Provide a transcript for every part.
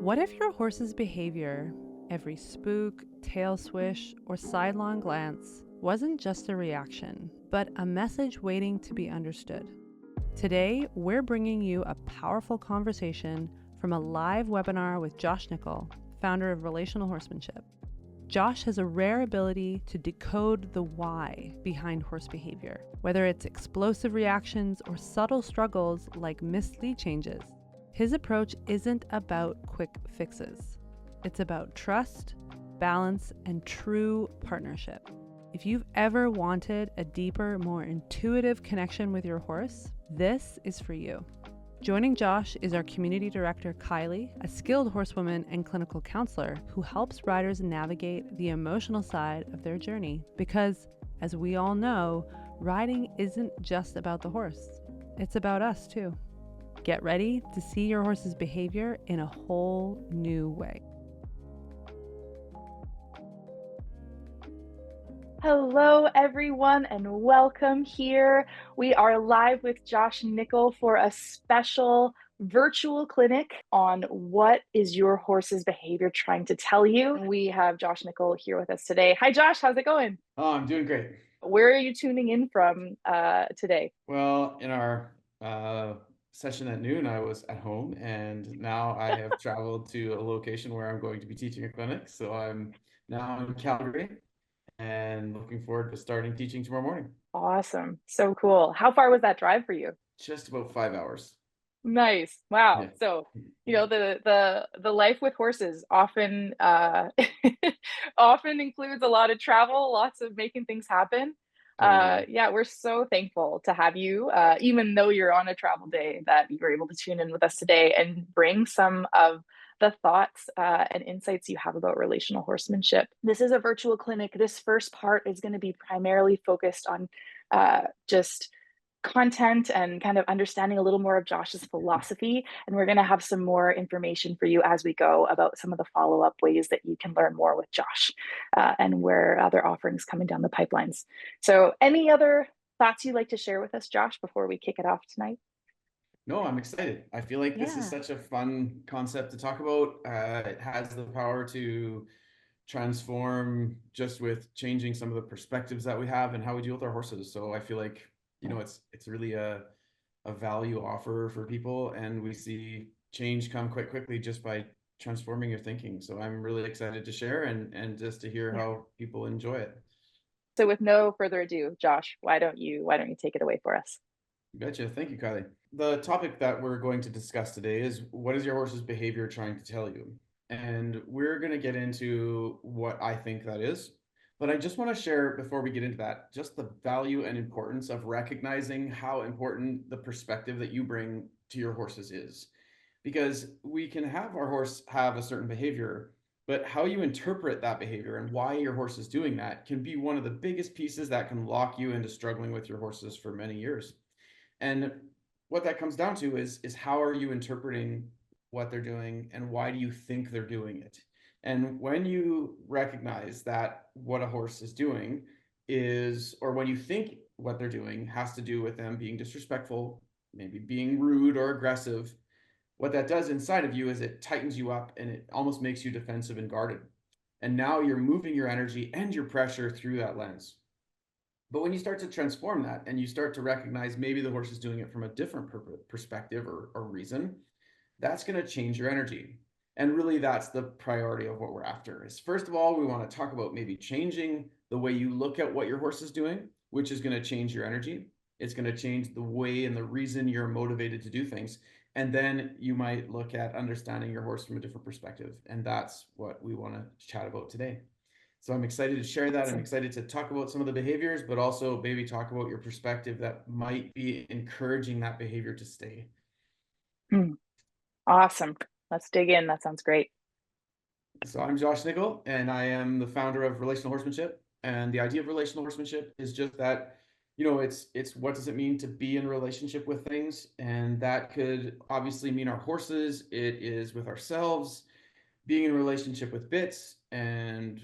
What if your horse's behavior, every spook, tail swish, or sidelong glance, wasn't just a reaction, but a message waiting to be understood? Today, we're bringing you a powerful conversation from a live webinar with Josh Nichol, founder of Relational Horsemanship. Josh has a rare ability to decode the why behind horse behavior, whether it's explosive reactions or subtle struggles like missed lead changes. His approach isn't about quick fixes. It's about trust, balance, and true partnership. If you've ever wanted a deeper, more intuitive connection with your horse, this is for you. Joining Josh is our community director, Kylie, a skilled horsewoman and clinical counselor who helps riders navigate the emotional side of their journey. Because, as we all know, riding isn't just about the horse. It's about us too. Get ready to see your horse's behavior in a whole new way. Hello, everyone, and welcome here. We are live with Josh Nichol for a special virtual clinic on what is your horse's behavior trying to tell you. We have Josh Nichol here with us today. Hi, Josh. How's it going? Oh, I'm doing great. Where are you tuning in from today? Well, in our session at noon, I was at home, and now I have traveled to a location where I'm going to be teaching a clinic. So I'm now in Calgary and looking forward to starting teaching tomorrow morning. Awesome. So cool. How far was that drive for you? Just about 5 hours. Nice. Wow. Yeah. So, the life with horses often often includes a lot of travel, lots of making things happen. Totally. Yeah, we're so thankful to have you, even though you're on a travel day, that you were able to tune in with us today and bring some of the thoughts and insights you have about relational horsemanship. This is a virtual clinic. This first part is going to be primarily focused on just content and kind of understanding a little more of Josh's philosophy. And we're going to have some more information for you as we go about some of the follow-up ways that you can learn more with Josh and where other offerings coming down the pipelines. So any other thoughts you'd like to share with us, Josh, before we kick it off tonight? No, I'm excited. I feel like this is such a fun concept to talk about. It has the power to transform just with changing some of the perspectives that we have and how we deal with our horses. So I feel like, it's really a value offer for people, and we see change come quite quickly just by transforming your thinking. So I'm really excited to share and just to hear how people enjoy it. So with no further ado, Josh, why don't you take it away for us? Gotcha. Thank you, Kylie. The topic that we're going to discuss today is, what is your horse's behavior trying to tell you? And we're going to get into what I think that is. But I just want to share, before we get into that, just the value and importance of recognizing how important the perspective that you bring to your horses is. Because we can have our horse have a certain behavior, but how you interpret that behavior and why your horse is doing that can be one of the biggest pieces that can lock you into struggling with your horses for many years. And what that comes down to is how are you interpreting what they're doing, and why do you think they're doing it? And when you recognize that what a horse is doing is, or when you think what they're doing has to do with them being disrespectful, maybe being rude or aggressive, what that does inside of you is it tightens you up and it almost makes you defensive and guarded. And now you're moving your energy and your pressure through that lens. But when you start to transform that and you start to recognize maybe the horse is doing it from a different perspective or reason, that's going to change your energy. And really, that's the priority of what we're after. Is, first of all, we want to talk about maybe changing the way you look at what your horse is doing, which is going to change your energy. It's going to change the way and the reason you're motivated to do things. And then you might look at understanding your horse from a different perspective. And that's what we want to chat about today. So I'm excited to share that. I'm excited to talk about some of the behaviors, but also maybe talk about your perspective that might be encouraging that behavior to stay. Awesome. Let's dig in. That sounds great. So I'm Josh Nichol, and I am the founder of Relational Horsemanship. And the idea of relational horsemanship is just that, it's what does it mean to be in relationship with things? And that could obviously mean our horses. It is with ourselves, being in relationship with bits and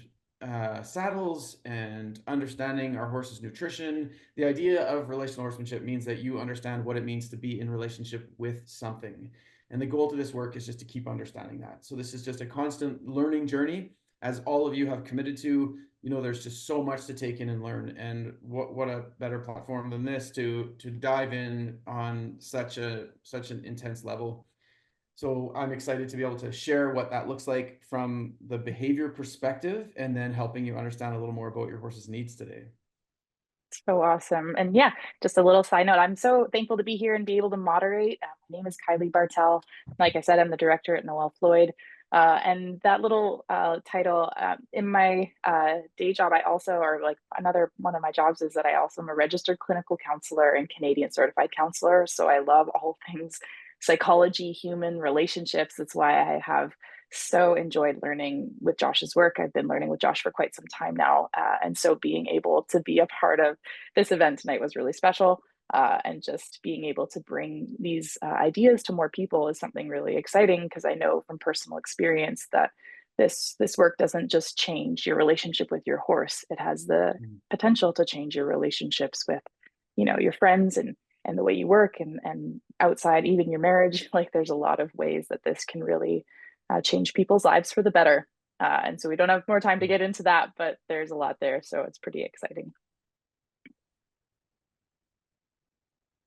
saddles, and understanding our horse's nutrition. The idea of relational horsemanship means that you understand what it means to be in relationship with something. And the goal to this work is just to keep understanding that. So this is just a constant learning journey, as all of you have committed to. There's just so much to take in and learn, and what a better platform than this to dive in on such an intense level. So I'm excited to be able to share what that looks like from the behavior perspective, and then helping you understand a little more about your horse's needs today. So awesome. And yeah, just a little side note, I'm so thankful to be here and be able to moderate. My name is Kylie Bartell. Like I said, I'm the director at Noel Floyd. And that little title in my day job, I also, or like another one of my jobs is that I also am a registered clinical counselor and Canadian certified counselor. So I love all things psychology, human relationships. That's why I have so enjoyed learning with Josh's work. I've been learning with Josh for quite some time now. And so being able to be a part of this event tonight was really special. And just being able to bring these ideas to more people is something really exciting, because I know from personal experience that this work doesn't just change your relationship with your horse. It has the potential to change your relationships with, your friends and the way you work and outside, even your marriage. Like there's a lot of ways that this can really change people's lives for the better. And so we don't have more time to get into that, but there's a lot there. So it's pretty exciting.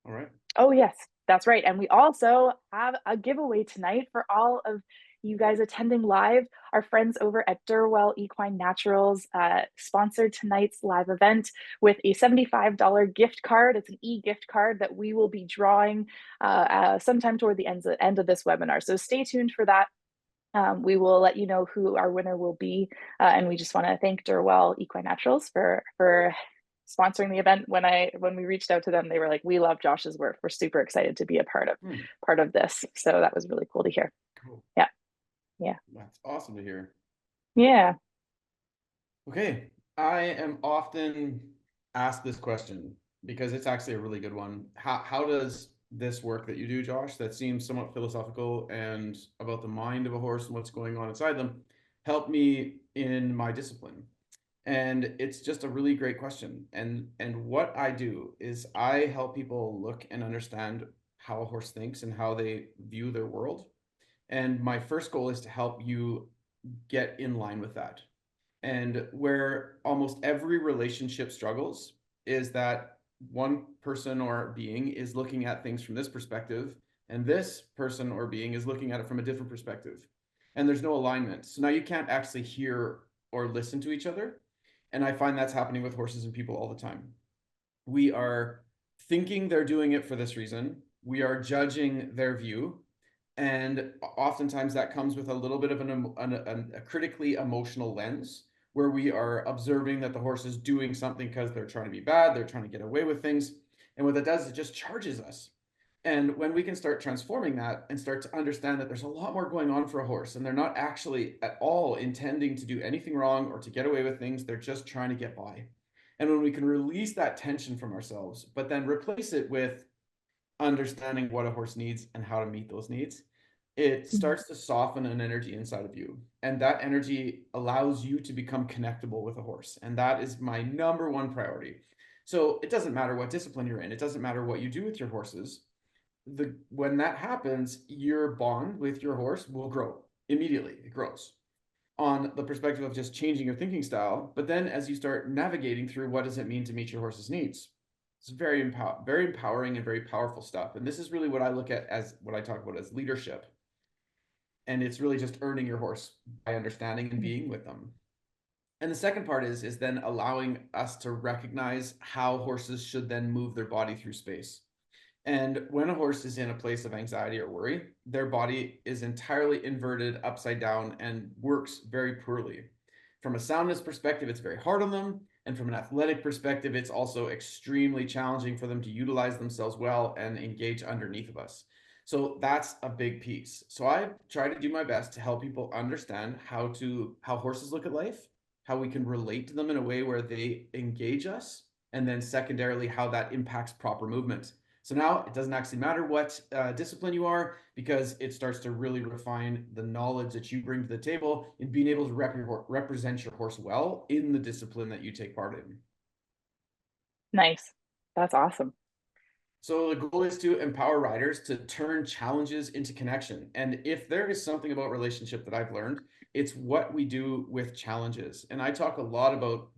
All right. Oh, yes, that's right. And we also have a giveaway tonight for all of you guys attending live. Our friends over at Durwell Equine Naturals sponsored tonight's live event with a $75 gift card. It's an e-gift card that we will be drawing sometime toward the end of this webinar. So stay tuned for that. We will let you know who our winner will be. And we just want to thank Durwell Equine Naturals for sponsoring the event. When we reached out to them, they were like, "We love Josh's work. We're super excited to be a part of this." So that was really cool to hear. Cool. Yeah. That's awesome to hear. Yeah. Okay. I am often asked this question because it's actually a really good one. How does this work that you do, Josh, that seems somewhat philosophical and about the mind of a horse and what's going on inside them, help me in my discipline? And it's just a really great question. And what I do is I help people look and understand how a horse thinks and how they view their world. And my first goal is to help you get in line with that. And where almost every relationship struggles is that one person or being is looking at things from this perspective, and this person or being is looking at it from a different perspective. And there's no alignment. So now you can't actually hear or listen to each other. And I find that's happening with horses and people all the time. We are thinking they're doing it for this reason. We are judging their view. And oftentimes that comes with a little bit of a critically emotional lens, where we are observing that the horse is doing something because they're trying to be bad, they're trying to get away with things. And what that does is it just charges us. And when we can start transforming that and start to understand that there's a lot more going on for a horse, and they're not actually at all intending to do anything wrong or to get away with things, they're just trying to get by. And when we can release that tension from ourselves, but then replace it with understanding what a horse needs and how to meet those needs, it starts to soften an energy inside of you. And that energy allows you to become connectable with a horse. And that is my number one priority. So it doesn't matter what discipline you're in, it doesn't matter what you do with your horses. When that happens, your bond with your horse will grow immediately. It grows on the perspective of just changing your thinking style. But then as you start navigating through what does it mean to meet your horse's needs, it's very empowering and very powerful stuff. And this is really what I look at as what I talk about as leadership. And it's really just earning your horse by understanding and being with them. And the second part is then allowing us to recognize how horses should then move their body through space. And when a horse is in a place of anxiety or worry, their body is entirely inverted, upside down, and works very poorly. From a soundness perspective, it's very hard on them. And from an athletic perspective, it's also extremely challenging for them to utilize themselves well and engage underneath of us. So that's a big piece. So I try to do my best to help people understand how horses look at life, how we can relate to them in a way where they engage us, and then secondarily, how that impacts proper movement. So now it doesn't actually matter what discipline you are, because it starts to really refine the knowledge that you bring to the table in being able to represent your horse well in the discipline that you take part in. Nice. That's awesome. So the goal is to empower riders to turn challenges into connection. And if there is something about relationship that I've learned, it's what we do with challenges. And I talk a lot about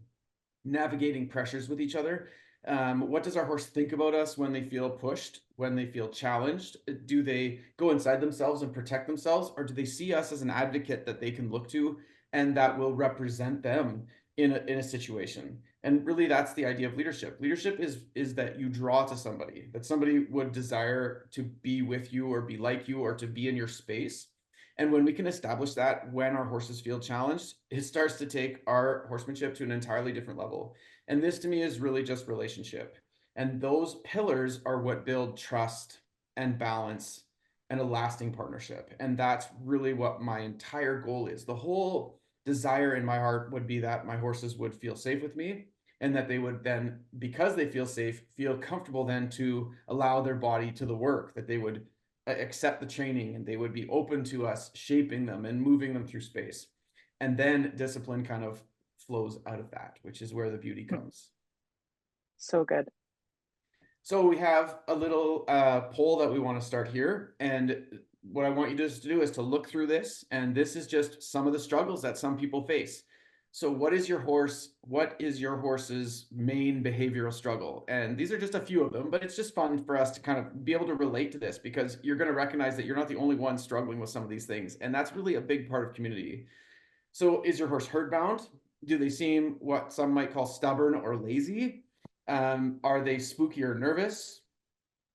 navigating pressures with each other. What does our horse think about us when they feel pushed, when they feel challenged? Do they go inside themselves and protect themselves, or do they see us as an advocate that they can look to and that will represent them in a situation? And really, that's the idea of leadership. Leadership is that you draw to somebody, that somebody would desire to be with you or be like you or to be in your space. And when we can establish that when our horses feel challenged, it starts to take our horsemanship to an entirely different level. And this to me is really just relationship. And those pillars are what build trust and balance and a lasting partnership. And that's really what my entire goal is. The whole desire in my heart would be that my horses would feel safe with me, and that they would then, because they feel safe, feel comfortable then to allow their body to the work, that they would accept the training and they would be open to us shaping them and moving them through space. And then discipline kind of flows out of that, which is where the beauty comes. So good. So we have a little poll that we want to start here. And what I want you just to do is to look through this. And this is just some of the struggles that some people face. So what is your horse's main behavioral struggle? And these are just a few of them, but it's just fun for us to kind of be able to relate to this, because you're going to recognize that you're not the only one struggling with some of these things. And that's really a big part of community. So is your horse herd bound? Do they seem what some might call stubborn or lazy? Are they spooky or nervous?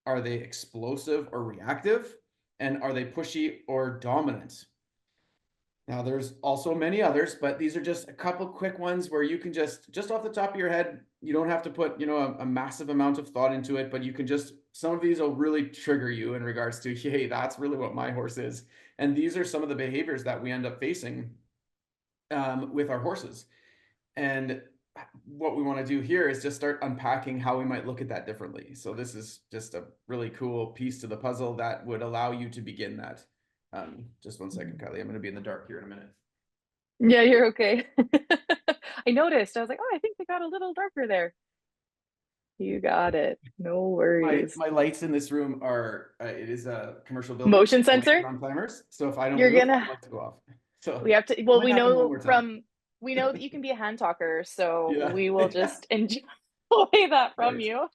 Are they explosive or reactive? And are they pushy or dominant? Now, there's also many others, but these are just a couple quick ones where you can just off the top of your head, you don't have to put, a massive amount of thought into it, but you can some of these will really trigger you in regards to, hey, that's really what my horse is. And these are some of the behaviors that we end up facing with our horses. And what we want to do here is just start unpacking how we might look at that differently. So this is just a really cool piece to the puzzle that would allow you to begin that. Just 1 second, Kylie. I'm going to be in the dark here in a minute. Yeah, you're okay. I noticed. I was like, oh, I think they got a little darker there. You got it. No worries. My lights in this room are, it is a commercial building. Motion sensor? On climbers. So if I don't You're move, gonna, the lights go off. So we have to, well, we know that you can be a hand talker, so Yeah. we will just enjoy that from you.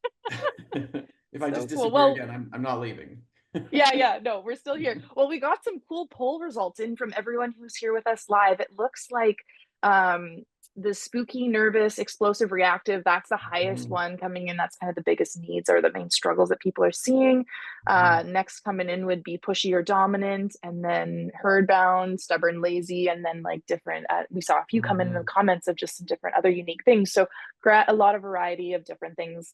If I just So cool. disappear Well, again, I'm not leaving. yeah, no, we're still here. Well, we got some cool poll results in from everyone who's here with us live. It looks like the spooky, nervous, explosive, reactive, that's the highest one coming in. That's kind of the biggest needs or the main struggles that people are seeing. Next coming in would be pushy or dominant, and then herd bound, stubborn, lazy, and then like different, we saw a few come in the comments of just some different other unique things. So a lot of variety of different things.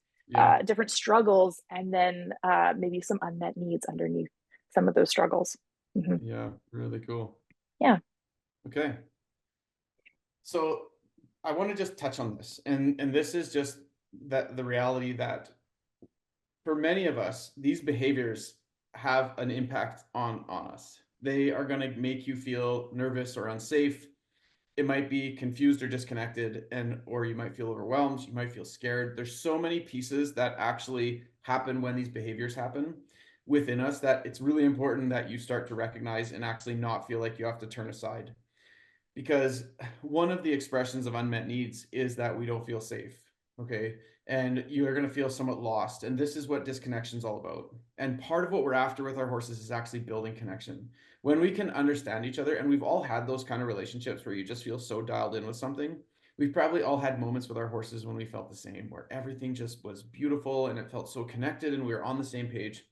Different struggles, and then maybe some unmet needs underneath some of those struggles. Yeah, really cool. Yeah. Okay. So I want to just touch on this, and this is just that the reality that for many of us, these behaviors have an impact on us. They are going to make you feel nervous or unsafe. It might be confused or disconnected, or you might feel overwhelmed. You might feel scared. There's so many pieces that actually happen when these behaviors happen within us that it's really important that you start to recognize and actually not feel like you have to turn aside. Because one of the expressions of unmet needs is that we don't feel safe. Okay. And you are going to feel somewhat lost. And this is what disconnection is all about. And part of what we're after with our horses is actually building connection. When we can understand each other, and we've all had those kind of relationships where you just feel so dialed in with something. We've probably all had moments with our horses when we felt the same, where everything just was beautiful and it felt so connected and we were on the same page.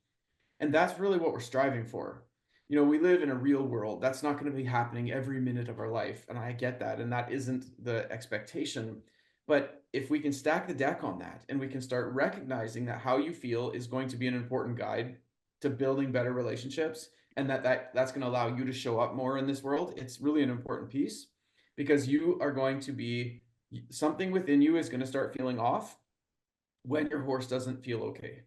And that's really what we're striving for. We live in a real world. That's not going to be happening every minute of our life. And I get that. And that isn't the expectation. But if we can stack the deck on that, and we can start recognizing that how you feel is going to be an important guide to building better relationships, and that's going to allow you to show up more in this world, it's really an important piece, because you are going to be, something within you is going to start feeling off when your horse doesn't feel okay.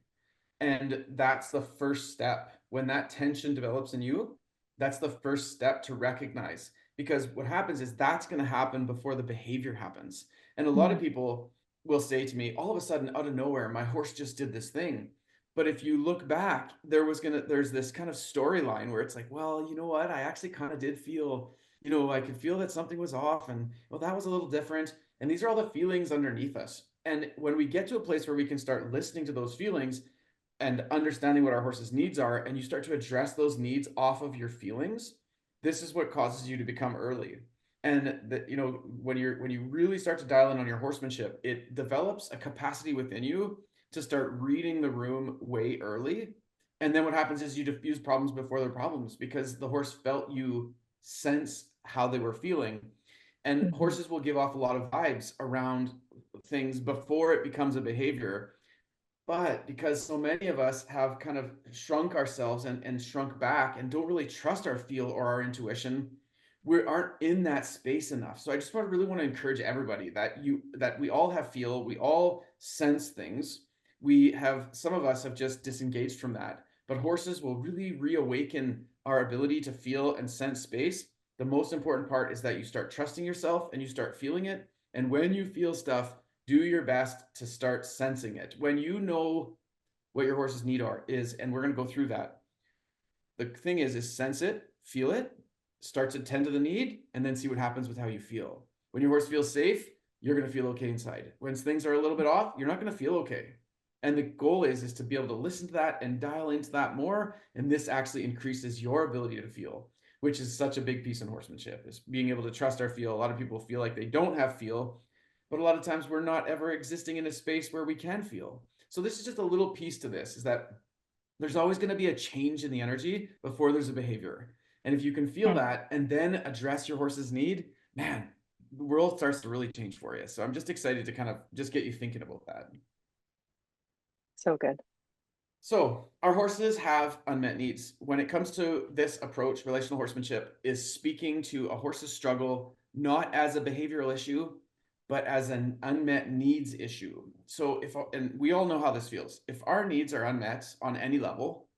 And that's the first step. When that tension develops in you, that's the first step to recognize. Because what happens is that's going to happen before the behavior happens. And a lot of people will say to me, all of a sudden, out of nowhere, my horse just did this thing. But if you look back, there's this kind of storyline where it's like, well, you know what? I actually kind of did feel, I could feel that something was off, and well, that was a little different. And these are all the feelings underneath us. And when we get to a place where we can start listening to those feelings and understanding what our horse's needs are, and you start to address those needs off of your feelings, this is what causes you to become early. And that, when you really start to dial in on your horsemanship, it develops a capacity within you to start reading the room way early. And then what happens is you diffuse problems before they're problems, because the horse felt you sense how they were feeling. And horses will give off a lot of vibes around things before it becomes a behavior. But because so many of us have kind of shrunk ourselves and shrunk back and don't really trust our feel or our intuition, we aren't in that space enough. So I just really want to encourage everybody that we all have feel, we all sense things. Some of us have just disengaged from that, but horses will really reawaken our ability to feel and sense space. The most important part is that you start trusting yourself and you start feeling it. And when you feel stuff, do your best to start sensing it. When you know what your horse's need is, and we're going to go through that. The thing is sense it, feel it, start to tend to the need, and then see what happens with how you feel. When your horse feels safe, you're going to feel okay inside. When things are a little bit off, you're not going to feel okay. And the goal is to be able to listen to that and dial into that more. And this actually increases your ability to feel, which is such a big piece in horsemanship, is being able to trust our feel. A lot of people feel like they don't have feel, but a lot of times we're not ever existing in a space where we can feel. So this is just a little piece to this, is that there's always going to be a change in the energy before there's a behavior. And if you can feel that and then address your horse's need, man, the world starts to really change for you. So I'm just excited to kind of just get you thinking about that. So good. So our horses have unmet needs. When it comes to this approach, relational horsemanship is speaking to a horse's struggle, not as a behavioral issue, but as an unmet needs issue. So and we all know how this feels. If our needs are unmet on any level,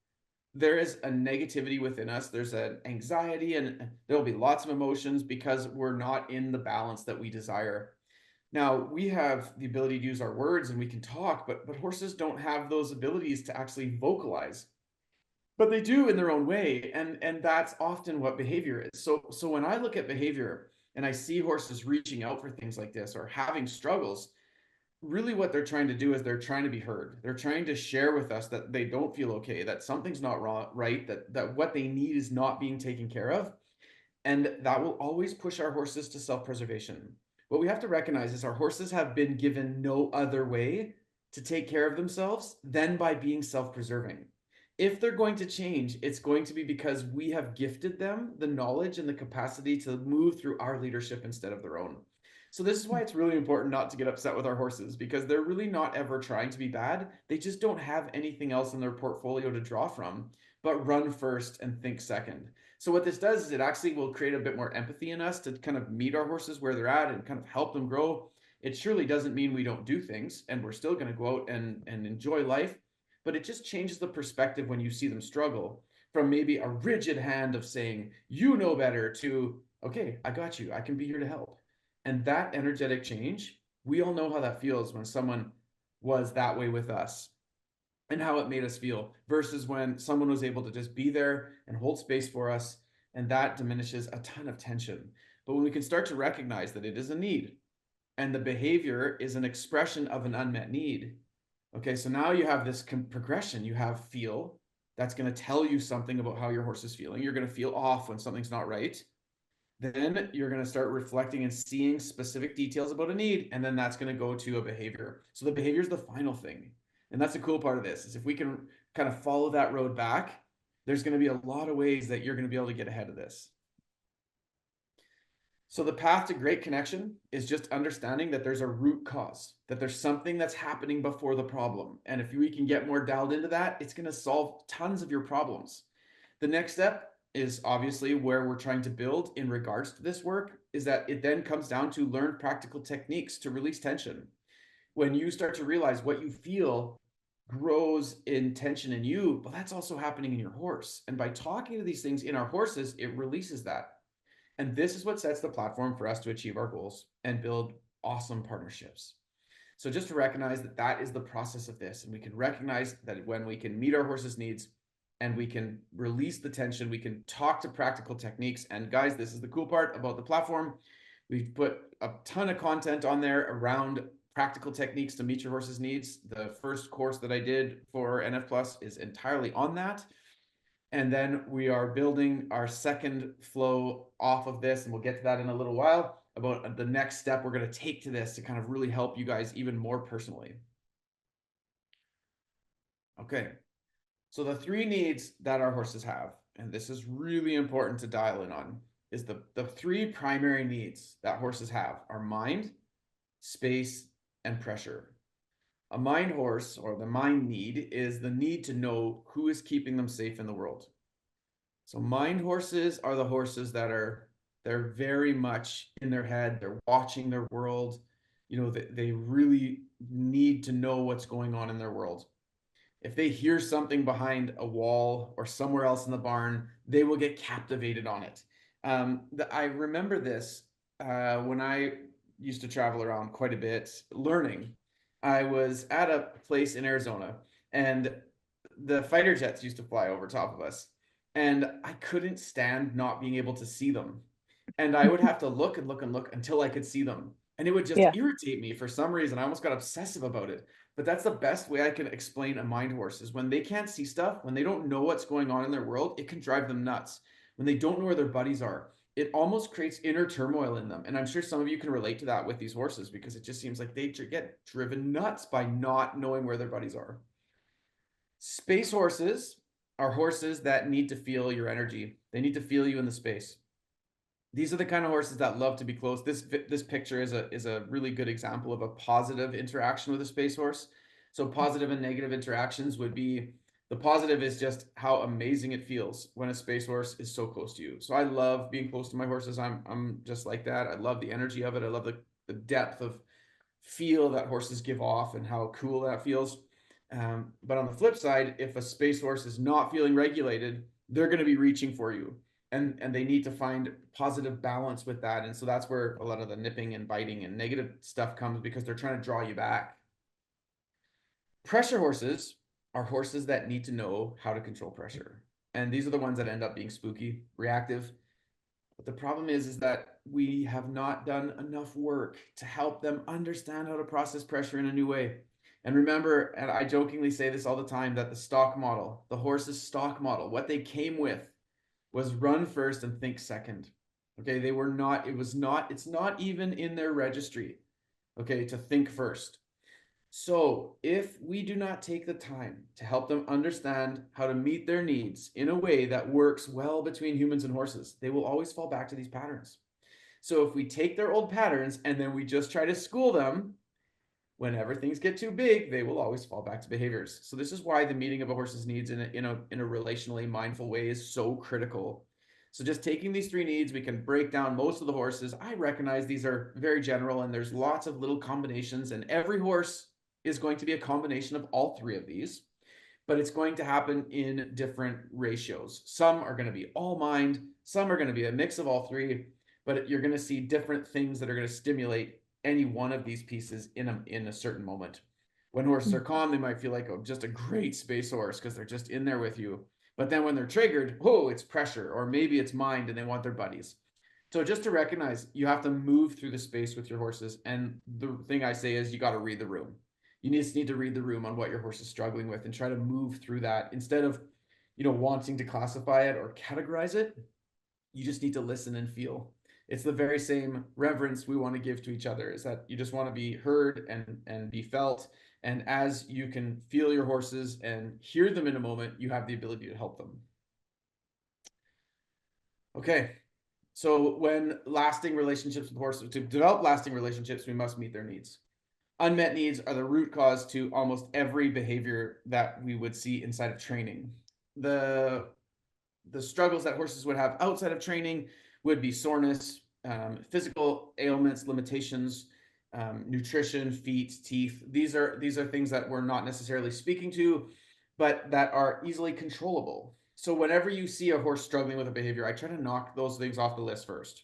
there is a negativity within us. There's an anxiety, and there'll be lots of emotions because we're not in the balance that we desire. Now, we have the ability to use our words and we can talk, but horses don't have those abilities to actually vocalize. But they do in their own way, and that's often what behavior is. So when I look at behavior and I see horses reaching out for things like this or having struggles, really what they're trying to do is they're trying to be heard. They're trying to share with us that they don't feel okay, that something's not right, that what they need is not being taken care of. And that will always push our horses to self-preservation. What we have to recognize is our horses have been given no other way to take care of themselves than by being self-preserving. If they're going to change, it's going to be because we have gifted them the knowledge and the capacity to move through our leadership instead of their own. So this is why it's really important not to get upset with our horses, because they're really not ever trying to be bad. They just don't have anything else in their portfolio to draw from, but run first and think second. So what this does is it actually will create a bit more empathy in us to kind of meet our horses where they're at and kind of help them grow. It surely doesn't mean we don't do things, and we're still going to go out and enjoy life, but it just changes the perspective when you see them struggle from maybe a rigid hand of saying, you know better, to, okay, I got you, I can be here to help. And that energetic change, we all know how that feels when someone was that way with us and how it made us feel, versus when someone was able to just be there and hold space for us. And that diminishes a ton of tension. But when we can start to recognize that it is a need and the behavior is an expression of an unmet need, okay, so now you have this progression. You have feel, that's going to tell you something about how your horse is feeling. You're going to feel off when something's not right. Then you're going to start reflecting and seeing specific details about a need, and then that's going to go to a behavior. So the behavior is the final thing. And that's the cool part of this, is if we can kind of follow that road back, there's going to be a lot of ways that you're going to be able to get ahead of this. So the path to great connection is just understanding that there's a root cause, that there's something that's happening before the problem. And if we can get more dialed into that, it's going to solve tons of your problems. The next step is obviously where we're trying to build in regards to this work, is that it then comes down to learn practical techniques to release tension. When you start to realize what you feel grows in tension in you, but that's also happening in your horse. And by talking to these things in our horses, it releases that. And this is what sets the platform for us to achieve our goals and build awesome partnerships. So just to recognize that that is the process of this, and we can recognize that when we can meet our horse's needs and we can release the tension, we can talk to practical techniques. And guys, this is the cool part about the platform. We've put a ton of content on there around practical techniques to meet your horse's needs. The first course that I did for NF Plus is entirely on that. And then we are building our second flow off of this, and we'll get to that in a little while, about the next step we're going to take to this to kind of really help you guys even more personally. Okay, so the three needs that our horses have, and this is really important to dial in on, is the three primary needs that horses have are mind, space, and pressure. A mind horse, or the mind need, is the need to know who is keeping them safe in the world. So mind horses are the horses that they're very much in their head, they're watching their world, you know, they really need to know what's going on in their world. If they hear something behind a wall or somewhere else in the barn, they will get captivated on it. I remember this when I used to travel around quite a bit learning. I was at a place in Arizona, and the fighter jets used to fly over top of us, and I couldn't stand not being able to see them. And I would have to look and look and look until I could see them. And it would just irritate me for some reason. I almost got obsessive about it. But that's the best way I can explain a mind horse is when they can't see stuff, when they don't know what's going on in their world, it can drive them nuts. When they don't know where their buddies are, it almost creates inner turmoil in them. And I'm sure some of you can relate to that with these horses, because it just seems like they get driven nuts by not knowing where their buddies are. Space horses are horses that need to feel your energy. They need to feel you in the space. These are the kind of horses that love to be close. This picture is a really good example of a positive interaction with a space horse. So positive and negative interactions would be, the positive is just how amazing it feels when a space horse is so close to you. So I love being close to my horses. I'm just like that. I love the energy of it. I love the depth of feel that horses give off and how cool that feels. But on the flip side, if a space horse is not feeling regulated, they're going to be reaching for you. And they need to find positive balance with that. And so that's where a lot of the nipping and biting and negative stuff comes, because they're trying to draw you back. Pressure horses are horses that need to know how to control pressure. And these are the ones that end up being spooky, reactive. But the problem is that we have not done enough work to help them understand how to process pressure in a new way. And remember, and I jokingly say this all the time, that the stock model, the horse's stock model, what they came with was run first and think second. Okay, it's not even in their registry, okay, to think first. So if we do not take the time to help them understand how to meet their needs in a way that works well between humans and horses, they will always fall back to these patterns. So if we take their old patterns and then we just try to school them, whenever things get too big, they will always fall back to behaviors. So this is why the meeting of a horse's needs in a relationally mindful way is so critical. So just taking these three needs, we can break down most of the horses. I recognize these are very general and there's lots of little combinations, and every horse is going to be a combination of all three of these, but it's going to happen in different ratios. Some are going to be all mind, some are going to be a mix of all three, but you're going to see different things that are going to stimulate any one of these pieces in a certain moment. When horses are calm, they might feel like just a great space horse because they're just in there with you. But then when they're triggered, it's pressure, or maybe it's mind and they want their buddies. So just to recognize, you have to move through the space with your horses. And the thing I say is you got to read the room. You just need to read the room on what your horse is struggling with and try to move through that instead of, wanting to classify it or categorize it. You just need to listen and feel. It's the very same reverence we want to give to each other, is that you just want to be heard and be felt. And as you can feel your horses and hear them in a moment, you have the ability to help them. Okay. So when lasting relationships with horses, to develop lasting relationships, we must meet their needs. Unmet needs are the root cause to almost every behavior that we would see inside of training. The struggles that horses would have outside of training would be soreness, physical ailments, limitations, nutrition, feet, teeth. These are things that we're not necessarily speaking to, but that are easily controllable. So whenever you see a horse struggling with a behavior, I try to knock those things off the list first.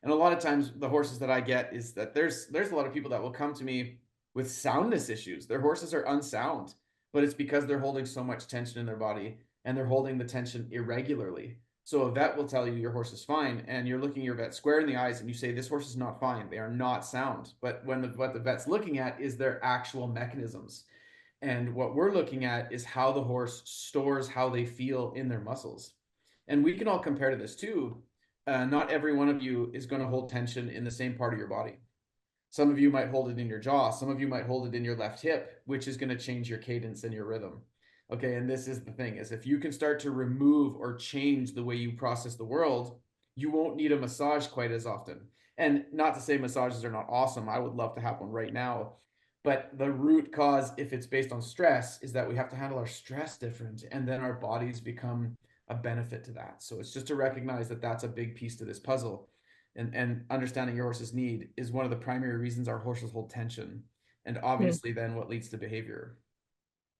And a lot of times the horses that I get is that there's a lot of people that will come to me with soundness issues. Their horses are unsound, but it's because they're holding so much tension in their body and they're holding the tension irregularly. So a vet will tell you your horse is fine, and you're looking your vet square in the eyes and you say, this horse is not fine. They are not sound. But what the vet's looking at is their actual mechanisms. And what we're looking at is how the horse stores how they feel in their muscles. And we can all compare to this too. Not every one of you is going to hold tension in the same part of your body. Some of you might hold it in your jaw. Some of you might hold it in your left hip, which is going to change your cadence and your rhythm. Okay, and this is the thing, is if you can start to remove or change the way you process the world, you won't need a massage quite as often. And not to say massages are not awesome. I would love to have one right now. But the root cause, if it's based on stress, is that we have to handle our stress different, and then our bodies become a benefit to that. So it's just to recognize that that's a big piece to this puzzle. And understanding your horse's need is one of the primary reasons our horses hold tension. And obviously then what leads to behavior.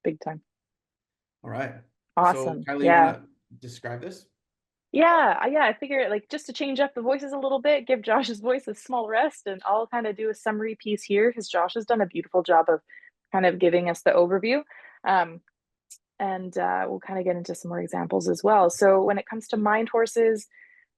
Big time. All right. So Awesome. Kylie, you Yeah. want to describe this? Yeah. I figure like just to change up the voices a little bit, give Josh's voice a small rest, and I'll kind of do a summary piece here because Josh has done a beautiful job of kind of giving us the overview. And we'll kind of get into some more examples as well. So when it comes to mind horses,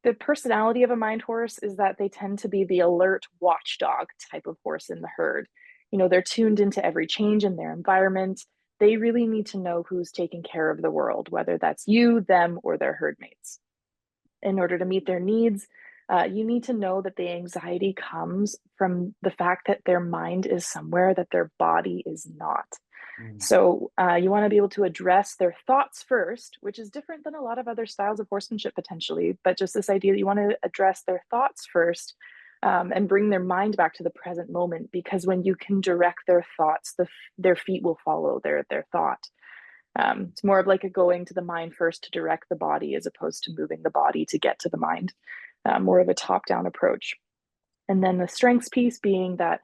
the personality of a mind horse is that they tend to be the alert watchdog type of horse in the herd. They're tuned into every change in their environment. They really need to know who's taking care of the world, whether that's you, them, or their herd mates. In order to meet their needs, you need to know that the anxiety comes from the fact that their mind is somewhere that their body is not. So you want to be able to address their thoughts first, which is different than a lot of other styles of horsemanship potentially, but just this idea that you want to address their thoughts first, and bring their mind back to the present moment, because when you can direct their thoughts, their feet will follow their thought. It's more of like a going to the mind first to direct the body as opposed to moving the body to get to the mind, more of a top-down approach. And then the strengths piece being that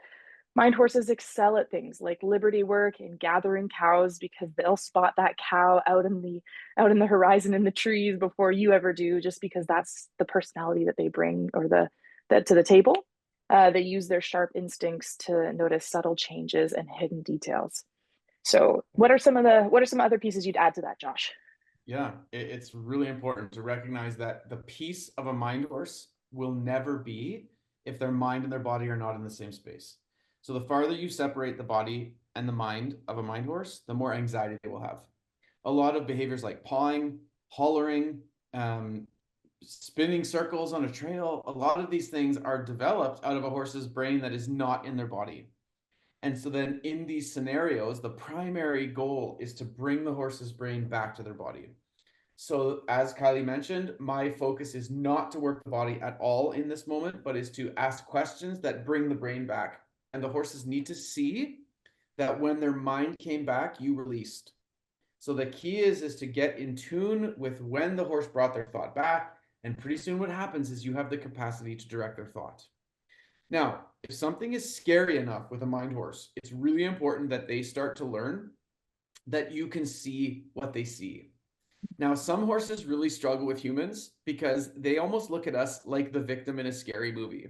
mind horses excel at things like liberty work and gathering cows, because they'll spot that cow out in the horizon in the trees before you ever do, just because that's the personality that they bring, or that to the table. They use their sharp instincts to notice subtle changes and hidden details. So what are some other pieces you'd add to that, Josh? Yeah, it's really important to recognize that the piece of a mind horse will never be if their mind and their body are not in the same space. So the farther you separate the body and the mind of a mind horse, the more anxiety they will have. A lot of behaviors like pawing, hollering, spinning circles on a trail, a lot of these things are developed out of a horse's brain that is not in their body. And so then in these scenarios, the primary goal is to bring the horse's brain back to their body. So as Kylie mentioned, my focus is not to work the body at all in this moment, but is to ask questions that bring the brain back. And the horses need to see that when their mind came back, you released. So the key is to get in tune with when the horse brought their thought back. And pretty soon what happens is you have the capacity to direct their thought. Now, if something is scary enough with a mind horse, it's really important that they start to learn that you can see what they see. Now, some horses really struggle with humans because they almost look at us like the victim in a scary movie.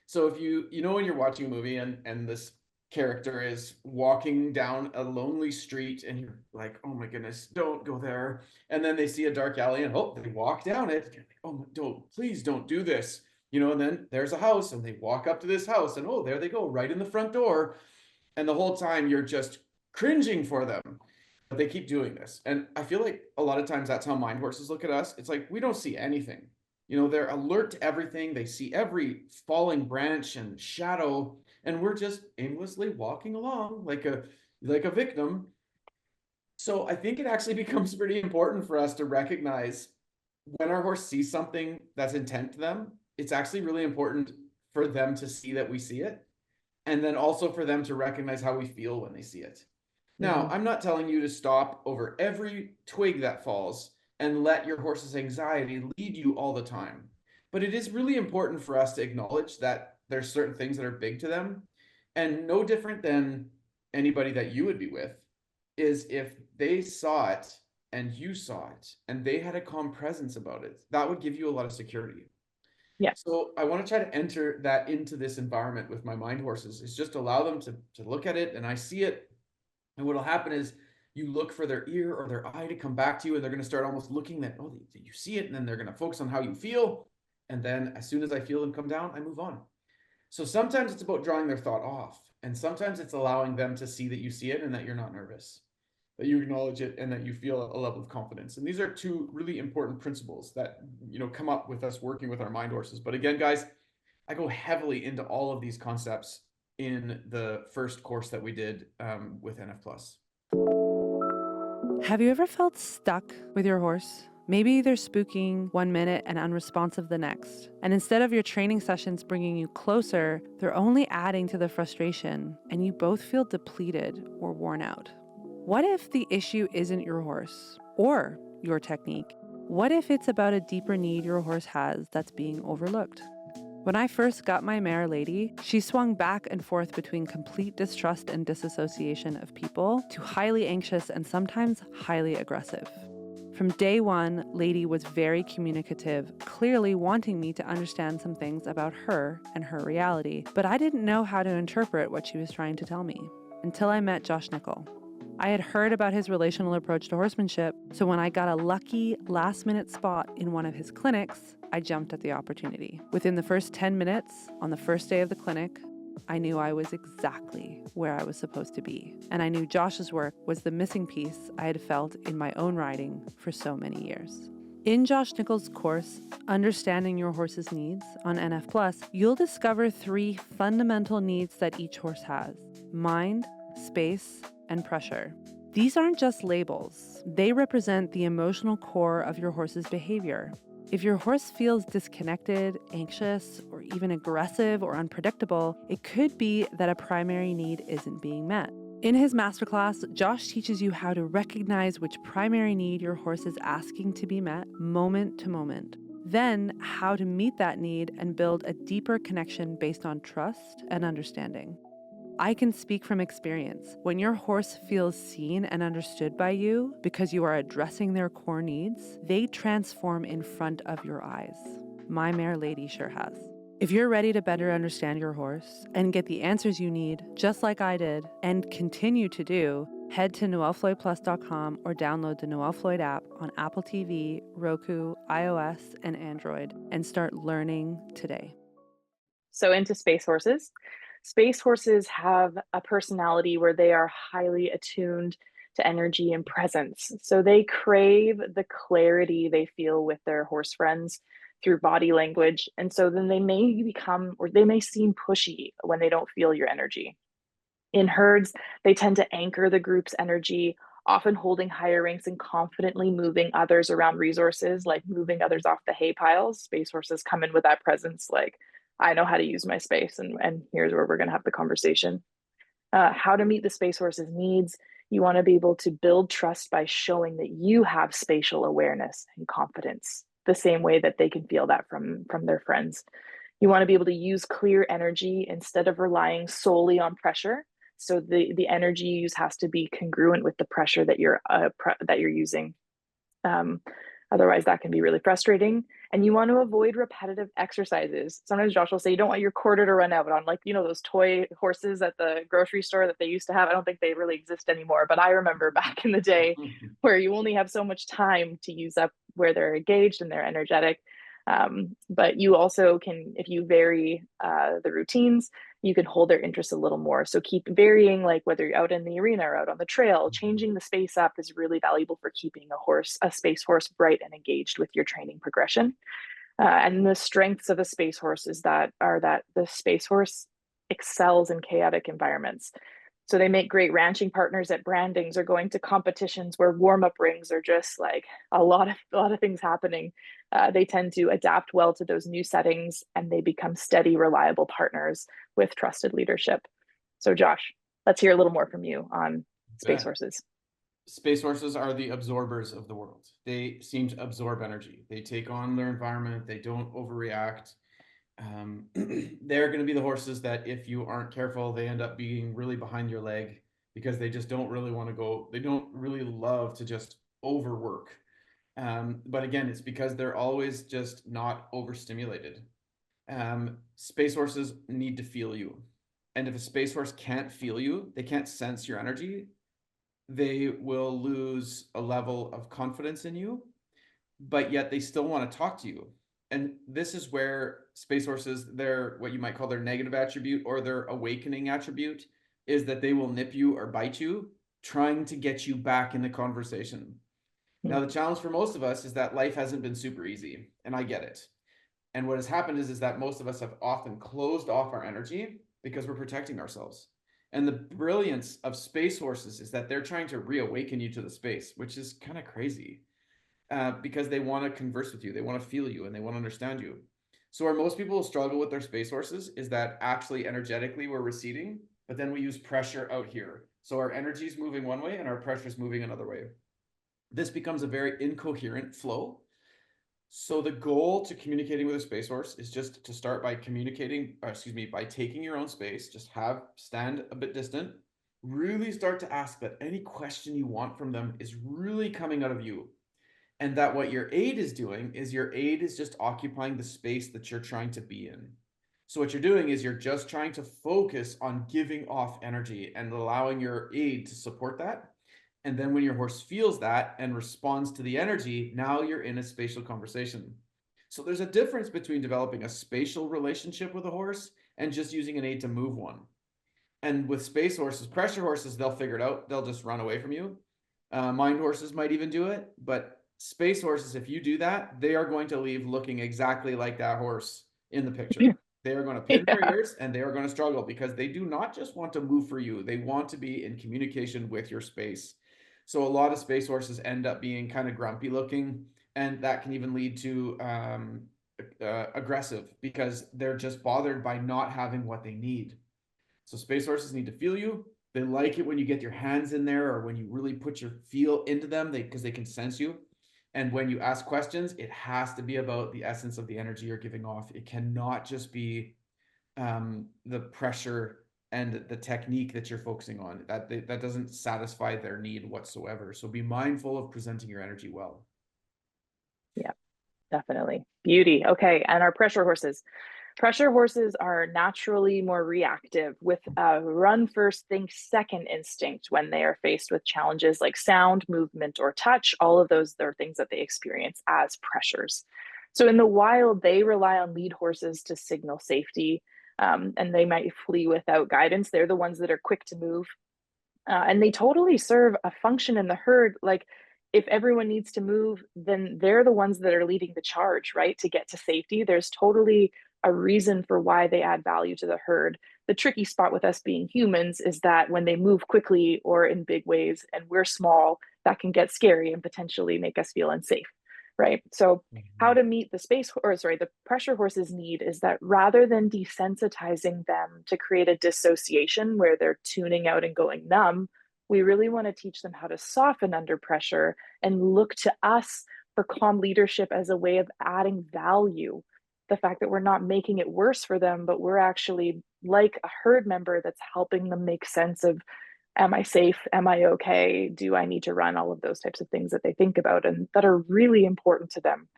So if you when you're watching a movie and this character is walking down a lonely street and you're like, oh my goodness, don't go there. And then they see a dark alley and they walk down it. Like, oh, please don't do this. And then there's a house and they walk up to this house and there they go, right in the front door. And the whole time you're just cringing for them. But they keep doing this. And I feel like a lot of times that's how mind horses look at us. It's like, we don't see anything. They're alert to everything. They see every falling branch and shadow. And we're just aimlessly walking along like a victim. So I think it actually becomes pretty important for us to recognize when our horse sees something that's intent to them, it's actually really important for them to see that we see it. And then also for them to recognize how we feel when they see it. Now, I'm not telling you to stop over every twig that falls and let your horse's anxiety lead you all the time. But it is really important for us to acknowledge that there's certain things that are big to them. And no different than anybody that you would be with is if they saw it and you saw it and they had a calm presence about it, that would give you a lot of security. Yeah. So I want to try to enter that into this environment with my mind horses, is just allow them to look at it, and I see it. And what'll happen is you look for their ear or their eye to come back to you, and they're going to start almost looking that, oh, you see it, and then they're going to focus on how you feel. And then as soon as I feel them come down, I move on. So sometimes it's about drawing their thought off, and sometimes it's allowing them to see that you see it and that you're not nervous, that you acknowledge it, and that you feel a level of confidence. And these are two really important principles that come up with us working with our mind horses. But again, guys, I go heavily into all of these concepts in the first course that we did with NF Plus. Have you ever felt stuck with your horse? Maybe they're spooking one minute and unresponsive the next. And instead of your training sessions bringing you closer, they're only adding to the frustration, and you both feel depleted or worn out. What if the issue isn't your horse or your technique? What if it's about a deeper need your horse has that's being overlooked? When I first got my mare Lady, she swung back and forth between complete distrust and disassociation of people to highly anxious and sometimes highly aggressive. From day one, Lady was very communicative, clearly wanting me to understand some things about her and her reality, but I didn't know how to interpret what she was trying to tell me until I met Josh Nichol. I had heard about his relational approach to horsemanship, so when I got a lucky last-minute spot in one of his clinics, I jumped at the opportunity. Within the first 10 minutes, on the first day of the clinic, I knew I was exactly where I was supposed to be, and I knew Josh's work was the missing piece I had felt in my own riding for so many years. In Josh Nichol's course, Understanding Your Horse's Needs on NF Plus, you'll discover 3 fundamental needs that each horse has: mind, space, and pressure. These aren't just labels. They represent the emotional core of your horse's behavior. If your horse feels disconnected, anxious, or even aggressive or unpredictable, it could be that a primary need isn't being met. In his masterclass, Josh teaches you how to recognize which primary need your horse is asking to be met moment to moment. Then, how to meet that need and build a deeper connection based on trust and understanding. I can speak from experience. When your horse feels seen and understood by you because you are addressing their core needs, they transform in front of your eyes. My mare Lady sure has. If you're ready to better understand your horse and get the answers you need, just like I did, and continue to do, head to noelfloydplus.com or download the Noel Floyd app on Apple TV, Roku, iOS, and Android, and start learning today. So into space horses. Space horses have a personality where they are highly attuned to energy and presence. So they crave the clarity they feel with their horse friends through body language. And so then they may become, or they may seem pushy when they don't feel your energy. In herds, they tend to anchor the group's energy, often holding higher ranks and confidently moving others around resources, like moving others off the hay piles. Space horses come in with that presence, like, I know how to use my space, and here's where we're going to have the conversation. How to meet the space horse's needs. You want to be able to build trust by showing that you have spatial awareness and confidence, the same way that they can feel that from their friends. You want to be able to use clear energy instead of relying solely on pressure. So the energy you use has to be congruent with the pressure that you're using. Otherwise, that can be really frustrating. And you want to avoid repetitive exercises. Sometimes Josh will say you don't want your quarter to run out on, like, those toy horses at the grocery store that they used to have. I don't think they really exist anymore, but I remember back in the day where you only have so much time to use up where they're engaged and they're energetic. But you also can, if you vary the routines, you can hold their interest a little more. So keep varying, like whether you're out in the arena or out on the trail, changing the space up is really valuable for keeping a space horse bright and engaged with your training progression. And the strengths of a space horse that the space horse excels in chaotic environments. So they make great ranching partners at brandings or going to competitions where warm-up rings are just like a lot of things happening. They tend to adapt well to those new settings, and they become steady, reliable partners with trusted leadership. So Josh, let's hear a little more from you on space horses. Space horses are the absorbers of the world. They seem to absorb energy. They take on their environment. They don't overreact. They're going to be the horses that, if you aren't careful, they end up being really behind your leg because they just don't really want to go. They don't really love to just overwork. But again, it's because they're always just not overstimulated. Space horses need to feel you. And if a space horse can't feel you, they can't sense your energy, they will lose a level of confidence in you, but yet they still want to talk to you. And this is where space horses, their what you might call their negative attribute or their awakening attribute, is that they will nip you or bite you, trying to get you back in the conversation. Now, the challenge for most of us is that life hasn't been super easy, and I get it. And what has happened is that most of us have often closed off our energy because we're protecting ourselves. And the brilliance of space horses is that they're trying to reawaken you to the space, which is kind of crazy, because they want to converse with you, they want to feel you, and they want to understand you. So where most people struggle with their space horses is that actually energetically we're receding, but then we use pressure out here. So our energy is moving one way and our pressure is moving another way. This becomes a very incoherent flow. So the goal to communicating with a space horse is just to start by by taking your own space, just stand a bit distant, really start to ask that any question you want from them is really coming out of you. And that what your aid is doing is your aid is just occupying the space that you're trying to be in. So what you're doing is you're just trying to focus on giving off energy and allowing your aid to support that. And then when your horse feels that and responds to the energy, now you're in a spatial conversation. So there's a difference between developing a spatial relationship with a horse and just using an aid to move one. And with space horses, pressure horses, they'll figure it out. They'll just run away from you. Mind horses might even do it. But space horses, if you do that, they are going to leave looking exactly like that horse in the picture. They are going to pin their ears and they are going to struggle because they do not just want to move for you. They want to be in communication with your space. So a lot of space horses end up being kind of grumpy looking, and that can even lead to aggressive because they're just bothered by not having what they need. So space horses need to feel you. They like it when you get your hands in there or when you really put your feel into them because they can sense you. And when you ask questions, it has to be about the essence of the energy you're giving off. It cannot just be the pressure and the technique that you're focusing on. That doesn't satisfy their need whatsoever. So be mindful of presenting your energy well. Yeah, definitely. Beauty. Okay. And our pressure horses. Pressure horses are naturally more reactive with a run first, think second instinct when they are faced with challenges like sound, movement, or touch. All of those are things that they experience as pressures. So in the wild, they rely on lead horses to signal safety, and they might flee without guidance. They're the ones that are quick to move, and they totally serve a function in the herd. Like if everyone needs to move, then they're the ones that are leading the charge, right? To get to safety. There's totally a reason for why they add value to the herd. The tricky spot with us being humans is that when they move quickly or in big ways and we're small, that can get scary and potentially make us feel unsafe, right? So how to meet the pressure horse's need is that rather than desensitizing them to create a dissociation where they're tuning out and going numb, we really want to teach them how to soften under pressure and look to us for calm leadership as a way of adding value. The fact that we're not making it worse for them, but we're actually like a herd member that's helping them make sense of, am I safe? Am I okay? Do I need to run? All of those types of things that they think about and that are really important to them.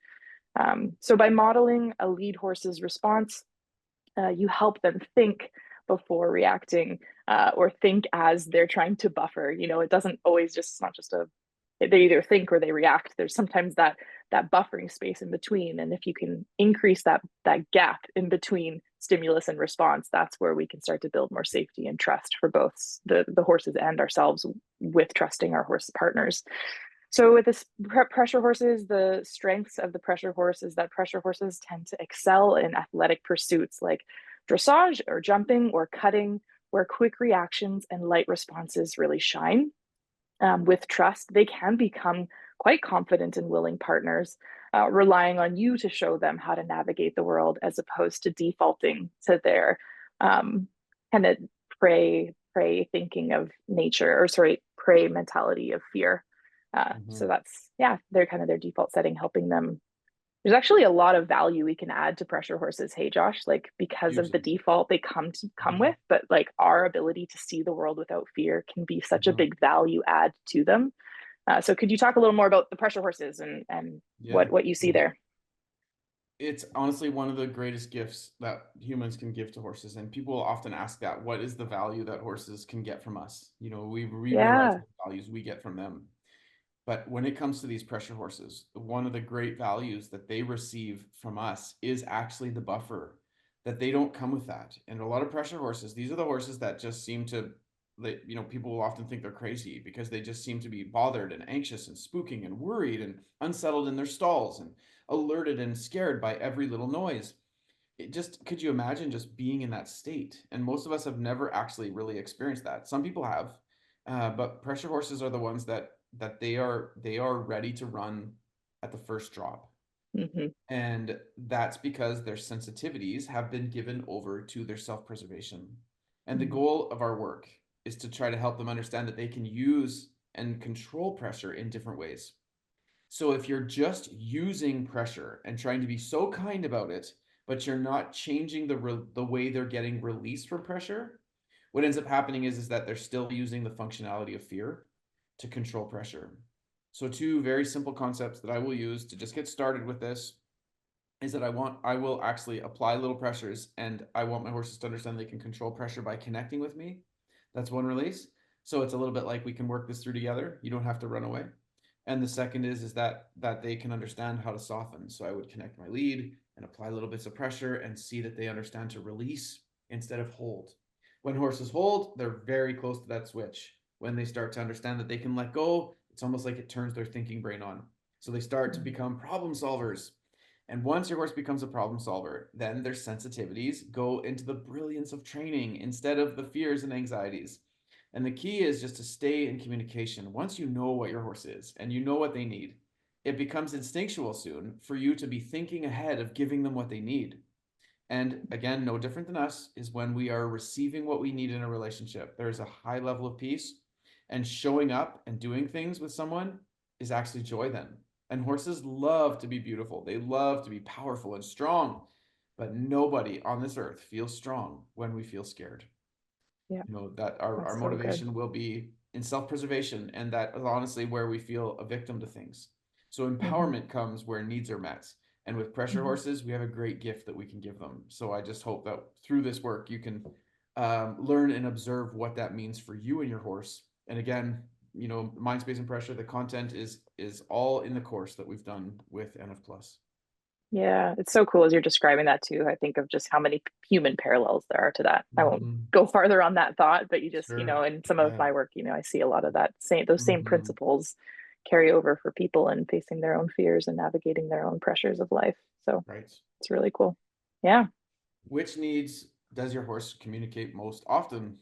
So by modeling a lead horse's response, you help them think before reacting, or think as they're trying to buffer. It doesn't always just, it's not just they either think or they react. There's sometimes that buffering space in between. And if you can increase that gap in between stimulus and response, that's where we can start to build more safety and trust for both the horses and ourselves with trusting our horse partners. So with this pressure horses, the strengths of the pressure horse is that pressure horses tend to excel in athletic pursuits like dressage or jumping or cutting, where quick reactions and light responses really shine. With trust, they can become quite confident and willing partners, relying on you to show them how to navigate the world as opposed to defaulting to their kind of prey thinking of nature, or prey mentality of fear. So that's, they're kind of their default setting, helping them. There's actually a lot of value we can add to pressure horses. Hey, Josh, like because of the default they come with, but like our ability to see the world without fear can be such a big value add to them. So could you talk a little more about the pressure horses and what you see there? It's honestly one of the greatest gifts that humans can give to horses. And people often ask that, what is the value that horses can get from us? We realize Yeah. what values we get from them. But when it comes to these pressure horses, one of the great values that they receive from us is actually the buffer, that they don't come with that. And a lot of pressure horses, these are the horses that just seem to, people will often think they're crazy because they just seem to be bothered and anxious and spooking and worried and unsettled in their stalls and alerted and scared by every little noise. Could you imagine just being in that state? And most of us have never actually really experienced that. Some people have, but pressure horses are the ones that they are ready to run at the first drop. Hmm. And that's because their sensitivities have been given over to their self-preservation. And the goal of our work is to try to help them understand that they can use and control pressure in different ways. So if you're just using pressure and trying to be so kind about it, but you're not changing the way they're getting released from pressure, what ends up happening is that they're still using the functionality of fear to control pressure. So two very simple concepts that I will use to just get started with this is that I will actually apply little pressures, and I want my horses to understand they can control pressure by connecting with me. That's one release. So it's a little bit like we can work this through together. You don't have to run away. And the second is that they can understand how to soften. So I would connect my lead and apply little bits of pressure and see that they understand to release instead of hold. When horses hold, they're very close to that switch. When they start to understand that they can let go, it's almost like it turns their thinking brain on. So they start to become problem solvers. And once your horse becomes a problem solver, then their sensitivities go into the brilliance of training instead of the fears and anxieties. And the key is just to stay in communication. Once you know what your horse is and you know what they need, it becomes instinctual soon for you to be thinking ahead of giving them what they need. And again, no different than us is when we are receiving what we need in a relationship. There's a high level of peace, and showing up and doing things with someone is actually joy then. And horses love to be beautiful. They love to be powerful and strong, but nobody on this earth feels strong when we feel scared. Yeah, That our that's so good. motivation will be in self-preservation, and that is honestly where we feel a victim to things. So Hmm. empowerment comes where needs are met. And with pressure Hmm. horses, we have a great gift that we can give them. So I just hope that through this work, you can learn and observe what that means for you and your horse. And again, mind, space, and pressure, the content is all in the course that we've done with NF Plus. Yeah, it's so cool as you're describing that too. I think of just how many human parallels there are to that. I won't Mm-hmm. go farther on that thought, but you just, Sure. in some of Yeah. my work, I see a lot of those same Mm-hmm. principles carry over for people and facing their own fears and navigating their own pressures of life. So Right. it's really cool. Yeah. Which needs does your horse communicate most often?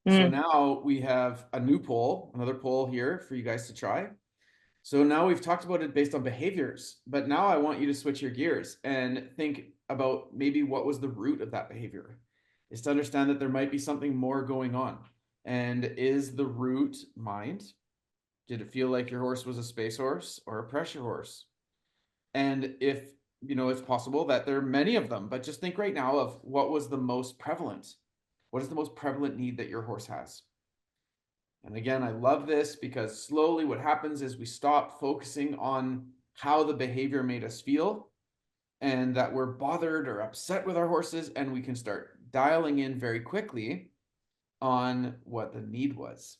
So Mm. now we have a new poll, another poll here for you guys to try. So now we've talked about it based on behaviors, but now I want you to switch your gears and think about maybe what was the root of that behavior. Is to understand that there might be something more going on. And is the root mind? Did it feel like your horse was a space horse or a pressure horse? And if it's possible that there are many of them, but just think right now of what was the most prevalent. What is the most prevalent need that your horse has? And again, I love this because slowly what happens is we stop focusing on how the behavior made us feel and that we're bothered or upset with our horses, and we can start dialing in very quickly on what the need was.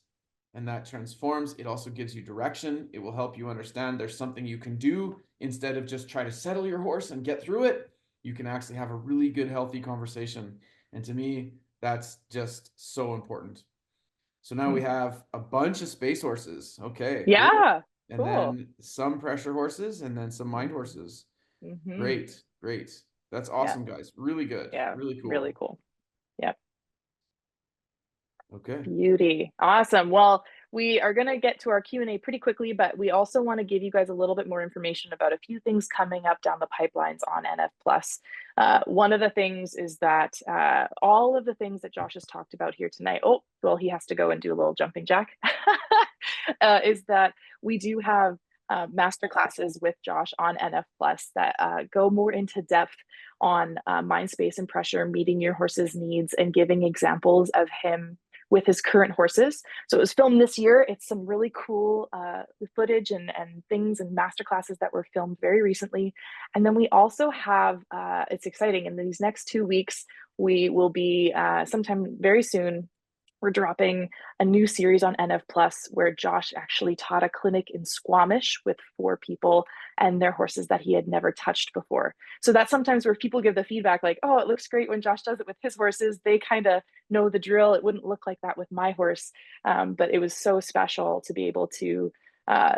And that transforms. It also gives you direction. It will help you understand there's something you can do instead of just try to settle your horse and get through it. You can actually have a really good, healthy conversation. And to me, that's just so important. So now we have a bunch of space horses. Okay, cool. Yeah. And Cool. then some pressure horses and then some mind horses. Mm-hmm. Great, great. That's Yeah. awesome, guys. Really good. Yeah. Really Really cool. cool. Yeah. Okay. Beauty. Awesome. Well, we are going to get to our Q&A pretty quickly, but we also want to give you guys a little bit more information about a few things coming up down the pipelines on NF Plus. One of the things is that all of the things that Josh has talked about here tonight, oh, well, he has to go and do a little jumping jack, is that we do have master classes with Josh on NF Plus that go more into depth on mind, space, and pressure, meeting your horse's needs and giving examples of him with his current horses. So it was filmed this year. It's some really cool footage and things and masterclasses that were filmed very recently. And then we also have, it's exciting, in these next 2 weeks, we will be sometime very soon, we're dropping a new series on NF Plus where Josh actually taught a clinic in Squamish with 4 people and their horses that he had never touched before. So that's sometimes where people give the feedback like, oh, it looks great when Josh does it with his horses. They kind of know the drill. It wouldn't look like that with my horse. But it was so special to be able to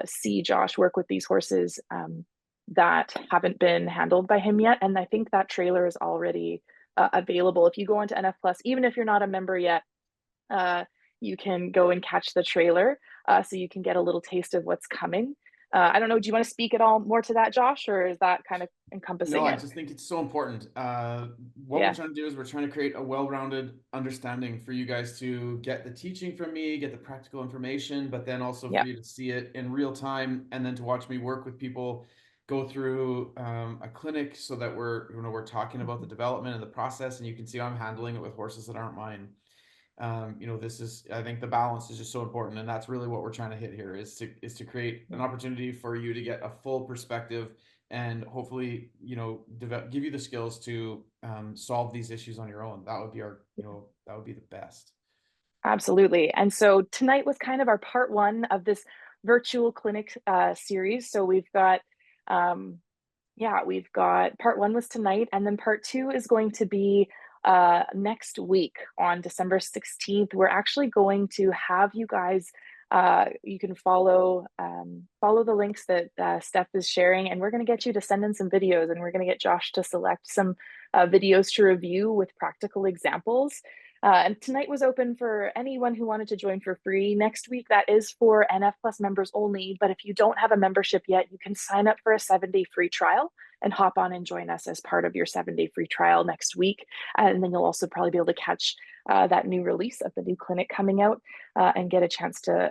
see Josh work with these horses that haven't been handled by him yet. And I think that trailer is already available. If you go onto NF Plus, even if you're not a member yet, you can go and catch the trailer so you can get a little taste of what's coming. I don't know, do you want to speak at all more to that, Josh, or is that kind of encompassing No, it? I just think it's so important. What Yeah. we're trying to do is we're trying to create a well-rounded understanding for you guys to get the teaching from me, get the practical information, but then also Yeah. for you to see it in real time and then to watch me work with people, go through a clinic so that we're talking about the development and the process, and you can see I'm handling it with horses that aren't mine. This is, I think the balance is just so important, and that's really what we're trying to hit here is to create an opportunity for you to get a full perspective and hopefully, give you the skills to solve these issues on your own. That would be that would be the best. Absolutely. And so tonight was kind of our part 1 of this virtual clinic series. So we've got part 1 was tonight, and then part 2 is going to be next week on December 16th. We're actually going to have you guys, you can follow the links that Steph is sharing, and we're going to get you to send in some videos, and we're going to get Josh to select some videos to review with practical examples. And tonight was open for anyone who wanted to join for free. Next week, that is for NF Plus members only. But if you don't have a membership yet, you can sign up for a 7-day free trial and hop on and join us as part of your 7-day free trial next week. And then you'll also probably be able to catch that new release of the new clinic coming out and get a chance to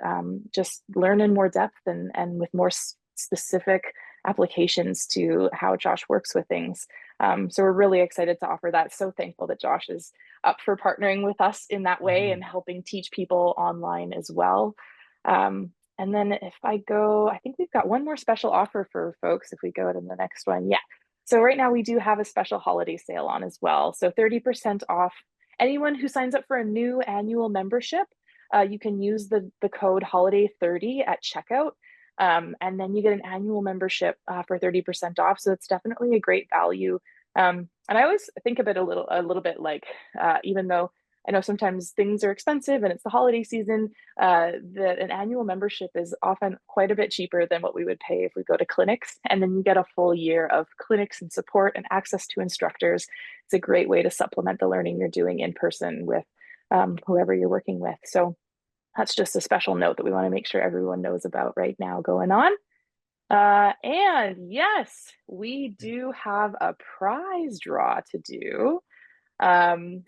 just learn in more depth and with more specific applications to how Josh works with things. So we're really excited to offer that. So thankful that Josh is up for partnering with us in that way and helping teach people online as well. And then if I think we've got one more special offer for folks if we go to the next one. Yeah. So right now we do have a special holiday sale on as well. So 30% off anyone who signs up for a new annual membership. You can use the code holiday30 at checkout. And then you get an annual membership for 30% off. So it's definitely a great value. And I always think of it a little bit like, even though I know sometimes things are expensive and it's the holiday season, that an annual membership is often quite a bit cheaper than what we would pay if we go to clinics. And then you get a full year of clinics and support and access to instructors. It's a great way to supplement the learning you're doing in person with whoever you're working with. So that's just a special note that we want to make sure everyone knows about right now going on. And yes, we do have a prize draw to do.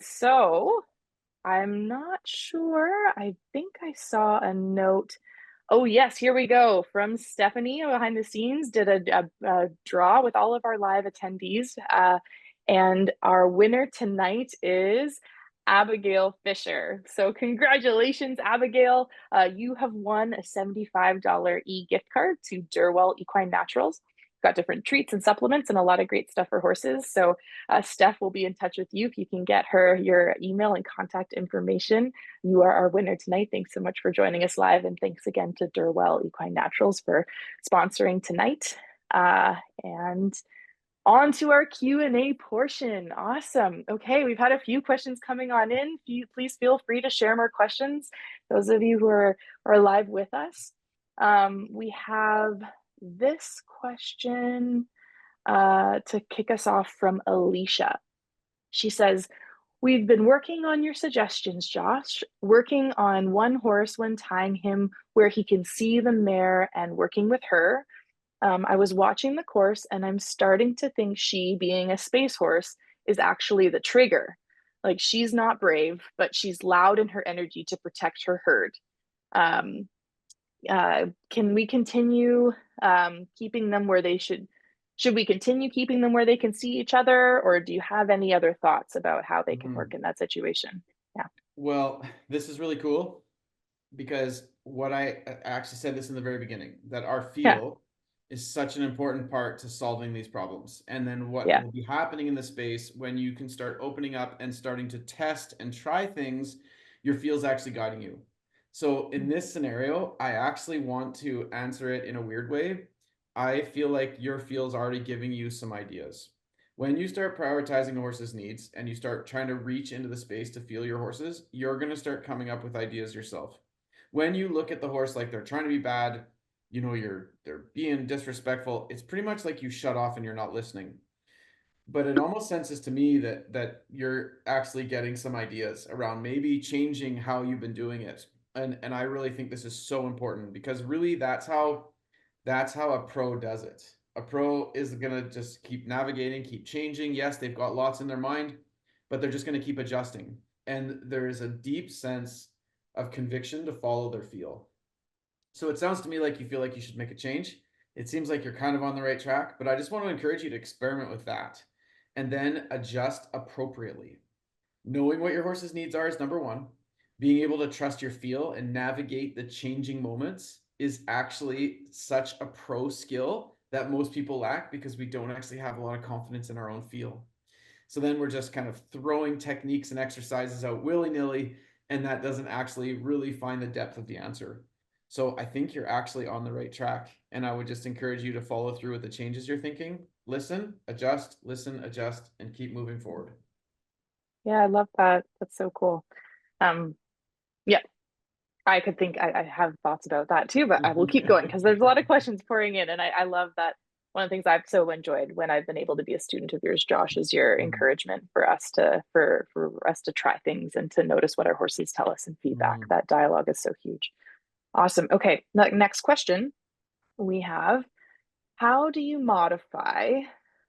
So I'm not sure. I think I saw a note. Oh, yes, here we go. From Stephanie behind the scenes, did a draw with all of our live attendees. And our winner tonight is Abigail Fisher. So congratulations, Abigail. You have won a $75 e-gift card to Durwell Equine Naturals. Got different treats and supplements and a lot of great stuff for horses. So Steph will be in touch with you if you can get her your email and contact information. You are our winner tonight. Thanks so much for joining us live. And thanks again to Durwell Equine Naturals for sponsoring tonight. And on to our Q&A portion. Awesome. Okay, we've had a few questions coming on in. Please feel free to share more questions. Those of you who are live with us. We have this question to kick us off from Alicia. She says, we've been working on your suggestions, Josh, working on one horse when tying him where he can see the mare and working with her. I was watching the course and I'm starting to think she, being a space horse, is actually the trigger. Like, she's not brave, but she's loud in her energy to protect her herd. Can we continue keeping them where they should we continue keeping them where they can see each other, or do you have any other thoughts about how they can work in that situation? Yeah. Well, this is really cool because what I actually said this in the very beginning, that our Yeah. feel is such an important part to solving these problems. And then what Yeah. will be happening in the space when you can start opening up and starting to test and try things, your feel's actually guiding you. So in this scenario, I actually want to answer it in a weird way. I feel like your feel's already giving you some ideas. When you start prioritizing the horse's needs and you start trying to reach into the space to feel your horses, you're going to start coming up with ideas yourself. When you look at the horse like they're trying to be bad, they're being disrespectful, it's pretty much like you shut off and you're not listening. But it almost senses to me that you're actually getting some ideas around maybe changing how you've been doing it. And I really think this is so important because really that's how a pro does it. A pro is going to just keep navigating, keep changing. Yes, they've got lots in their mind, but they're just going to keep adjusting. And there is a deep sense of conviction to follow their feel. So it sounds to me like you feel like you should make a change. It seems like you're kind of on the right track, but I just want to encourage you to experiment with that and then adjust appropriately. Knowing what your horse's needs are is number one. Being able to trust your feel and navigate the changing moments is actually such a pro skill that most people lack because we don't actually have a lot of confidence in our own feel. So then we're just kind of throwing techniques and exercises out willy-nilly, and that doesn't actually really find the depth of the answer. So I think you're actually on the right track. And I would just encourage you to follow through with the changes you're thinking. Listen, adjust, and keep moving forward. Yeah, I love that. That's so cool. Um, yeah, I could think I have thoughts about that too, but I will keep going because there's a lot of questions pouring in. And I love that one of the things I've so enjoyed when I've been able to be a student of yours, Josh, is your encouragement for us to for us to try things and to notice what our horses tell us and feedback. That dialogue is so huge. Awesome. Okay, next question we have. How do you modify,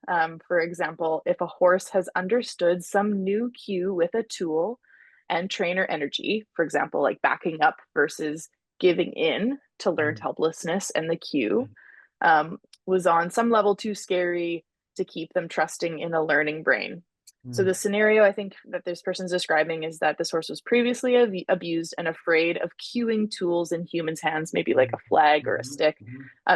for example, if a horse has understood some new cue with a tool and trainer energy, for example, like backing up versus giving in to learned helplessness, and the cue was on some level too scary to keep them trusting in a learning brain? So the scenario I think that this person's describing is that this horse was previously abused and afraid of cueing tools in humans' hands, maybe like a flag or a stick.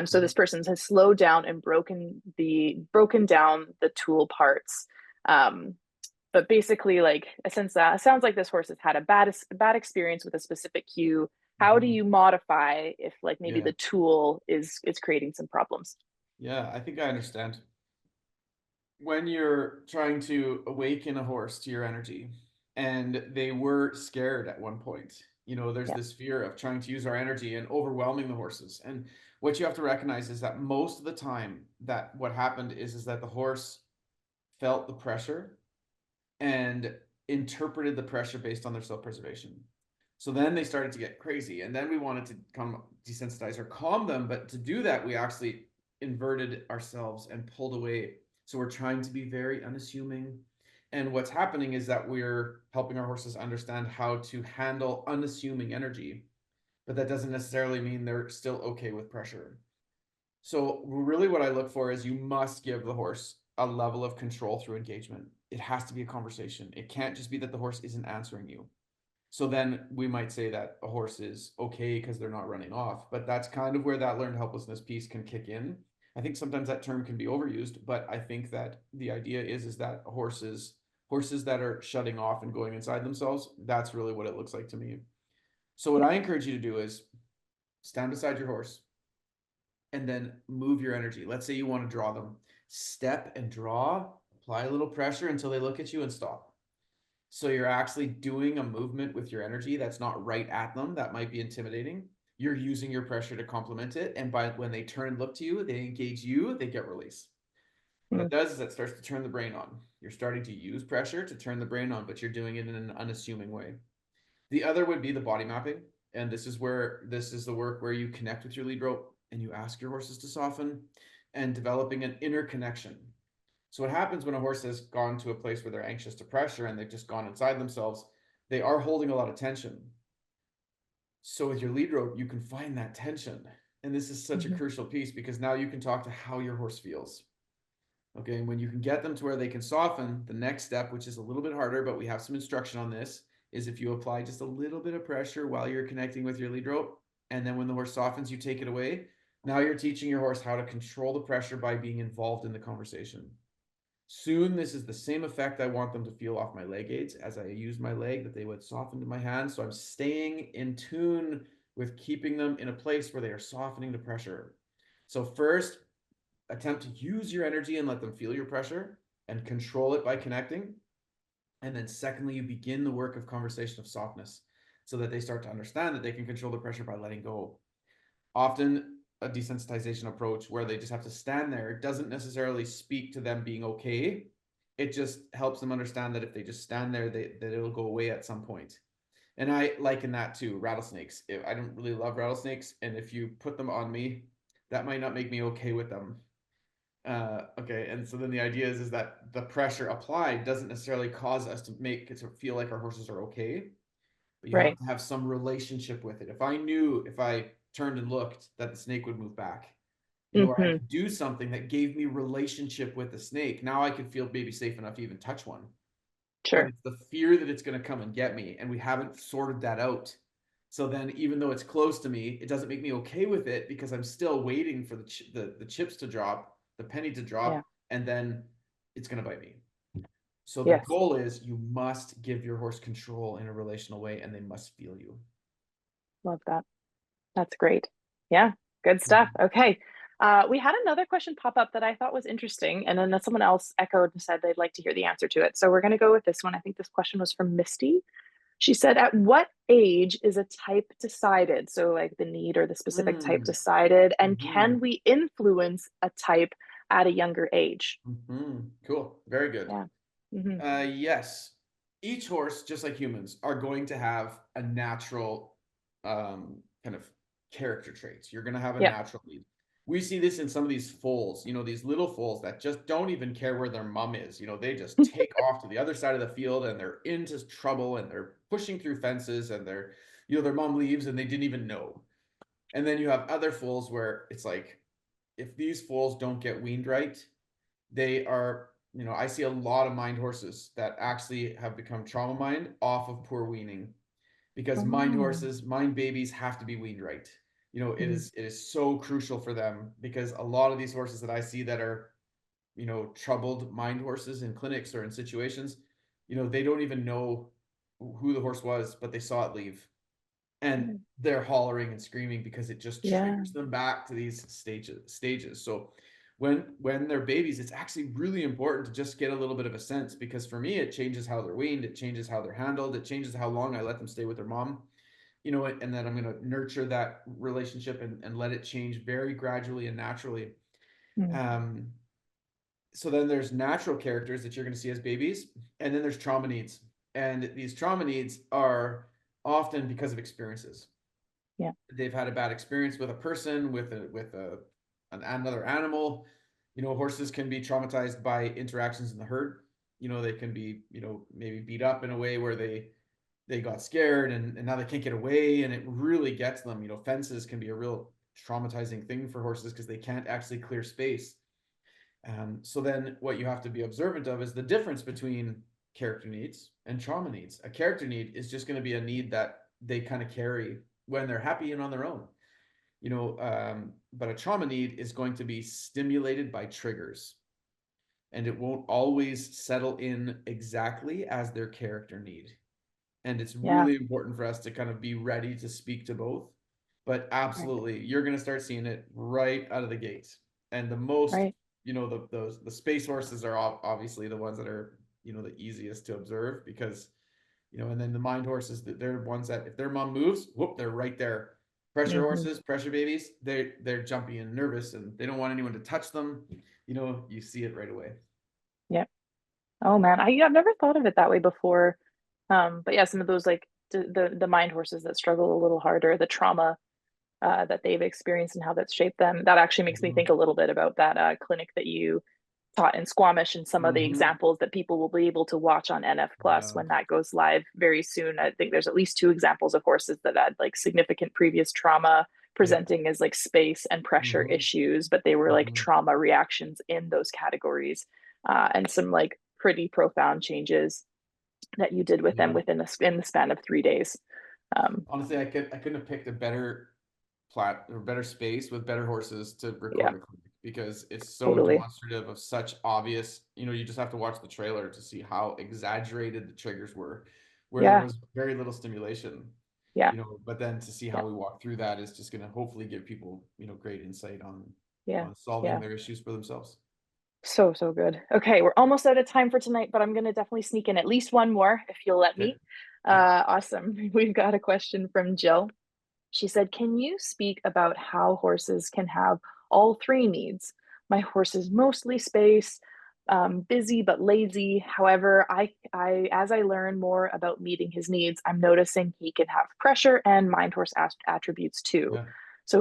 So this person has slowed down and broken down the tool parts. But basically, like, since that sounds like this horse has had a bad experience with a specific cue, how do you modify if, like, maybe Yeah. the tool is creating some problems? Yeah, I think I understand. When you're trying to awaken a horse to your energy and they were scared at one point, there's Yeah. this fear of trying to use our energy and overwhelming the horses. And what you have to recognize is that most of the time that what happened is that the horse felt the pressure and interpreted the pressure based on their self-preservation. So then they started to get crazy, and then we wanted to come desensitize or calm them. But to do that, we actually inverted ourselves and pulled away. So we're trying to be very unassuming. And what's happening is that we're helping our horses understand how to handle unassuming energy, but that doesn't necessarily mean they're still okay with pressure. So really what I look for is you must give the horse a level of control through engagement. It has to be a conversation. It can't just be that the horse isn't answering you. So then we might say that a horse is okay because they're not running off, but that's kind of where that learned helplessness piece can kick in. I think sometimes that term can be overused, but I think that the idea is that horses that are shutting off and going inside themselves, that's really what it looks like to me. So what I encourage you to do is stand beside your horse and then move your energy. Let's say you want to draw them. Step and draw, apply a little pressure until they look at you and stop. So you're actually doing a movement with your energy that's not right at them. That might be intimidating. You're using your pressure to complement it. And when they turn and look to you, they engage you, they get release. What it does is it starts to turn the brain on. You're starting to use pressure to turn the brain on, but you're doing it in an unassuming way. The other would be the body mapping. And this is the work where you connect with your lead rope and you ask your horses to soften and developing an inner connection. So what happens when a horse has gone to a place where they're anxious to pressure and they've just gone inside themselves, they are holding a lot of tension. So with your lead rope, you can find that tension. And this is such a crucial piece because now you can talk to how your horse feels. Okay, and when you can get them to where they can soften, the next step, which is a little bit harder, but we have some instruction on this, is if you apply just a little bit of pressure while you're connecting with your lead rope, and then when the horse softens, you take it away. Now you're teaching your horse how to control the pressure by being involved in the conversation. Soon, this is the same effect I want them to feel off my leg aids as I use my leg, that they would soften to my hand. So I'm staying in tune with keeping them in a place where they are softening the pressure. So first, attempt to use your energy and let them feel your pressure and control it by connecting. And then secondly, you begin the work of conversation of softness so that they start to understand that they can control the pressure by letting go. Often a desensitization approach where they just have to stand there doesn't necessarily speak to them being okay. It just helps them understand that if they just stand there, that it'll go away at some point. And I liken that to rattlesnakes. I don't really love rattlesnakes, and if you put them on me, that might not make me okay with them. Okay, and so then the idea is that the pressure applied doesn't necessarily cause us to make it to feel like our horses are okay, but you have Right. to have some relationship with it. If I knew if I turned and looked that the snake would move back, or I Mm-hmm. could do something that gave me relationship with the snake, now I could feel maybe safe enough to even touch one. But Sure. it's the fear that it's going to come and get me, and we haven't sorted that out. So then, even though it's close to me, it doesn't make me okay with it because I'm still waiting for the chips to drop, the penny to Yeah. drop, and then it's going to bite me. So the Yes. goal is you must give your horse control in a relational way, and they must feel you. Love that. That's great. Yeah. Good stuff. Mhm. Okay. We had another question pop up that I thought was interesting, and then someone else echoed and said they'd like to hear the answer to it. So we're going to go with this one. I think this question was from Misty. She said, "At what age is a type decided?" So, like the need or the specific type Mm. decided, and Mhm. can we influence a type at a younger age? Mhm. Cool. Very good. Yeah. Hmm. Yes. Each horse, just like humans, are going to have a natural kind of character traits. You're going to have a Yep. natural lead. We see this in some of these foals, these little foals that just don't even care where their mom is. They just take off to the other side of the field and they're into trouble and they're pushing through fences and their mom leaves and they didn't even know. And then you have other foals where it's like, if these foals don't get weaned right, they are, I see a lot of mind horses that actually have become trauma mined off of poor weaning, because Oh. mind babies have to be weaned right. It Mhm. is so crucial for them, because a lot of these horses that I see that are, troubled mind horses in clinics or in situations, they don't even know who the horse was, but they saw it leave and Mhm. they're hollering and screaming because it just Yeah. triggers them back to these stages. So when they're babies, it's actually really important to just get a little bit of a sense, because for me it changes how they're weaned, it changes how they're handled, it changes how long I let them stay with their mom, and then I'm going to nurture that relationship and let it change very gradually and naturally. Mhm. um so then there's natural characters that you're going to see as babies, and then there's trauma needs, and these trauma needs are often because of experiences. Yeah. They've had a bad experience with a person, another animal. Horses can be traumatized by interactions in the herd. They can be, maybe beat up in a way where they got scared, and now they can't get away, and it really gets them. Fences can be a real traumatizing thing for horses because they can't actually clear space. So then what you have to be observant of is the difference between character needs and trauma needs. A character need is just going to be a need that they kind of carry when they're happy and on their own. But a trauma need is going to be stimulated by triggers, and it won't always settle in exactly as their character need. And it's Yeah. really important for us to kind of be ready to speak to both. But Right. absolutely, you're going to start seeing it right out of the gate. And the most, Right. the space horses are obviously the ones that are, the easiest to observe, because, and then the mind horses, they're ones that if their mom moves, whoop, they're right there. Pressure Hmm. horses, pressure babies, they're jumpy and nervous and they don't want anyone to touch them. You see it right away. Yeah. Oh man, I've never thought of it that way before. But yeah, some of those like the mind horses that struggle a little harder, the trauma that they've experienced and how that's shaped them. That actually makes me Mm-hmm. think a little bit about that clinic that you taught in Squamish and some of the Mm-hmm. examples that people will be able to watch on NF Plus Yeah. when that goes live very soon. I think there's at least two examples of horses that had like significant previous trauma Yep. presenting as like space and pressure Mm-hmm. issues, but they were like Mm-hmm. trauma reactions in those categories, and some like pretty profound changes that you did with them within in the span of 3 days. Honestly, I couldn't have picked a better better space with better horses to Yeah, record a clinic, because it's so totally. demonstrative of such obvious, you just have to watch the trailer to see how exaggerated the triggers were, where there Yeah, was very little stimulation, yeah, but then to see yeah, how we walk through that is just going to hopefully give people, great insight on yeah, solving yeah. their issues for themselves. So, so good. Okay, we're almost out of time for tonight, but I'm going to definitely sneak in at least one more if you'll let Okay. me. Yeah. Awesome. We've got a question from Jill. She said, "Can you speak about how horses can have all three needs? My horse is mostly space, busy but lazy. However, as I learn more about meeting his needs, I'm noticing he can have pressure and mind horse attributes too. Yeah. So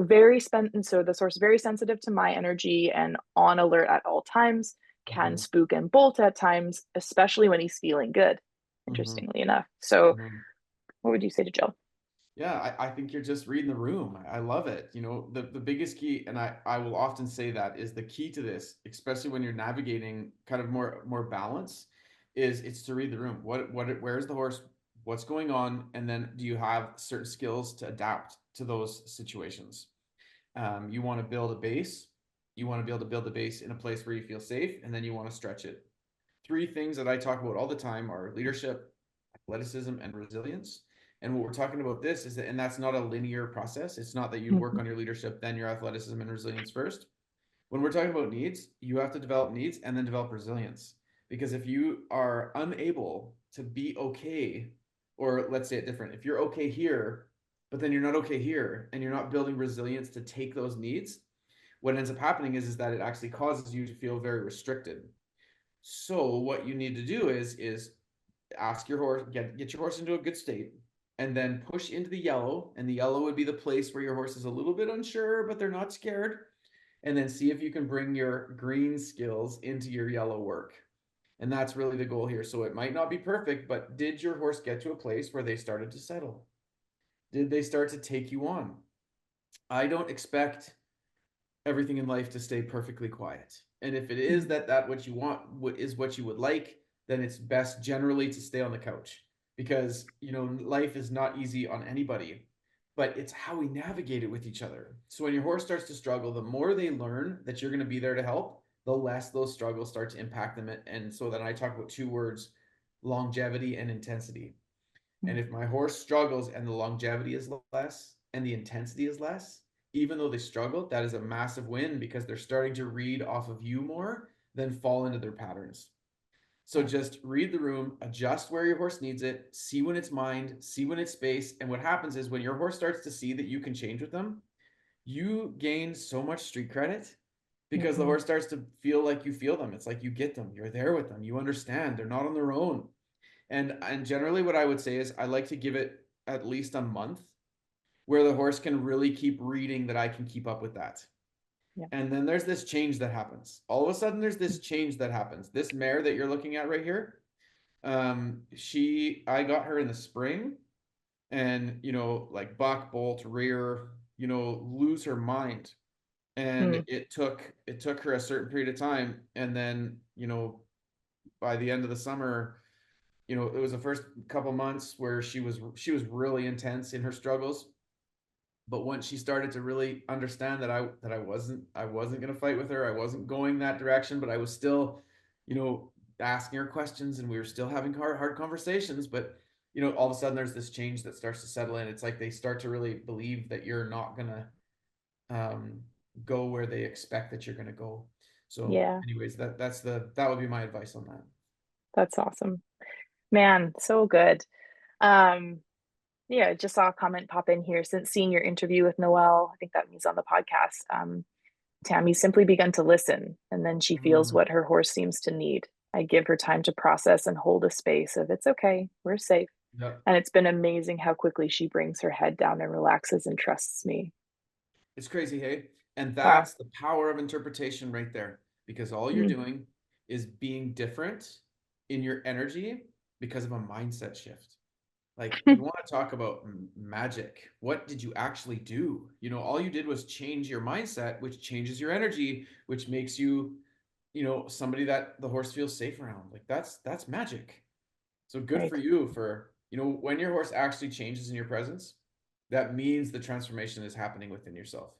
so the source very sensitive to my energy and on alert at all times. Can Mm-hmm. spook and bolt at times, especially when he's feeling good. Mm-hmm. Interestingly enough. So, Mm-hmm. what would you say to Jill? Yeah, I think you're just reading the room. I love it. The biggest key, and I will often say that is the key to this, especially when you're navigating kind of more balance, is it's to read the room. Where's the horse? What's going on? And then do you have certain skills to adapt to those situations? You want to build a base. You want to be able to build a base in a place where you feel safe, and then you want to stretch it. Three things that I talk about all the time are leadership, athleticism, and resilience. And what we're talking about this is that, and that's not a linear process. It's not that you work Mhm, on your leadership, then your athleticism and resilience first. When we're talking about needs, you have to develop needs and then develop resilience. Because if you are unable to be okay, or let's say it different, if you're okay here, but then you're not okay here, and you're not building resilience to take those needs, what ends up happening is that it actually causes you to feel very restricted. So what you need to do is ask your horse, get your horse into a good state, and then push into the yellow. And the yellow would be the place where your horse is a little bit unsure, but they're not scared. And then see if you can bring your green skills into your yellow work. And that's really the goal here. So it might not be perfect, but did your horse get to a place where they started to settle? Did they start to take you on? I don't expect everything in life to stay perfectly quiet. And if it is mhm. that what you want, what is what you would like, then it's best generally to stay on the couch, because life is not easy on anybody, but it's how we navigate it with each other. So when your horse starts to struggle, the more they learn that you're going to be there to help, the less those struggles start to impact them. And so then I talk about two words: longevity and intensity. And if my horse struggles and the longevity is less and the intensity is less, even though they struggle, that is a massive win, because they're starting to read off of you more than fall into their patterns. So Yeah, just read the room, adjust where your horse needs it, see when it's mind, see when it's space. And what happens is when your horse starts to see that you can change with them, you gain so much street credit, because the mhm, horse starts to feel like you feel them. It's like you get them, you're there with them, you understand, they're not on their own. And generally what I would say is I like to give it at least a month where the horse can really keep reading that I can keep up with that. yeah, And then there's this change that happens. All of a sudden there's this change that happens. This mare that you're looking at right here, I got her in the spring, and like buck, bolt, rear, lose her mind. And mm, it took her a certain period of time, and then by the end of the summer, it was the first couple months where she was really intense in her struggles. But once she started to really understand that I wasn't going to fight with her, I wasn't going that direction, but I was still, asking her questions, and we were still having hard conversations. But all of a sudden there's this change that starts to settle in. It's like they start to really believe that you're not gonna um, go where they expect that you're gonna go. So, yeah. anyways, that would be my advice on that. That's awesome. Man, so good. Um, yeah, just saw a comment pop in here. Since seeing your interview with Noelle, I think that means on the podcast, Tammy simply begun to listen, and then she feels Mm, what her horse seems to need. I give her time to process and hold a space of it's okay, we're safe. yeah. And it's been amazing how quickly she brings her head down and relaxes and trusts me. It's crazy, hey? And Wow. that's the power of interpretation right there. Because all you're Mm, doing is being different in your energy because of a mindset shift. Like, you want to talk about magic. What did you actually do? All you did was change your mindset, which changes your energy, which makes you, somebody that the horse feels safe around. Like, that's magic. So good Right. for you for, when your horse actually changes in your presence, that means the transformation is happening within yourself.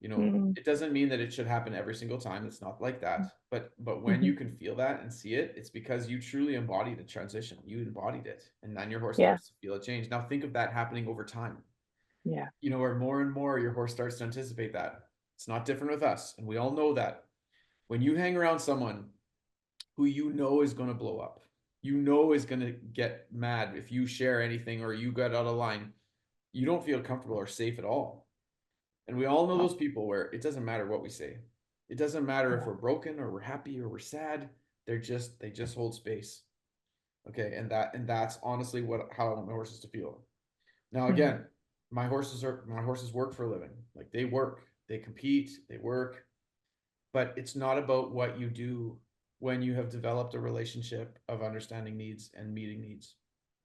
Mm-hmm. It doesn't mean that it should happen every single time. It's not like that. But when Mm-hmm. you can feel that and see it, it's because you truly embodied the transition. You embodied it. And then your horse Yeah. starts to feel a change. Now think of that happening over time. Yeah. Where more and more your horse starts to anticipate that. It's not different with us. And we all know that. When you hang around someone who is going to blow up, is going to get mad if you share anything or you got out of line, you don't feel comfortable or safe at all. And we all know those people where it doesn't matter what we say. It doesn't matter if we're broken or we're happy or we're sad. They just hold space. Okay. And that's honestly how I want my horses to feel. Now, again, my horses work for a living. Like they work, they compete, they work, but it's not about what you do when you have developed a relationship of understanding needs and meeting needs,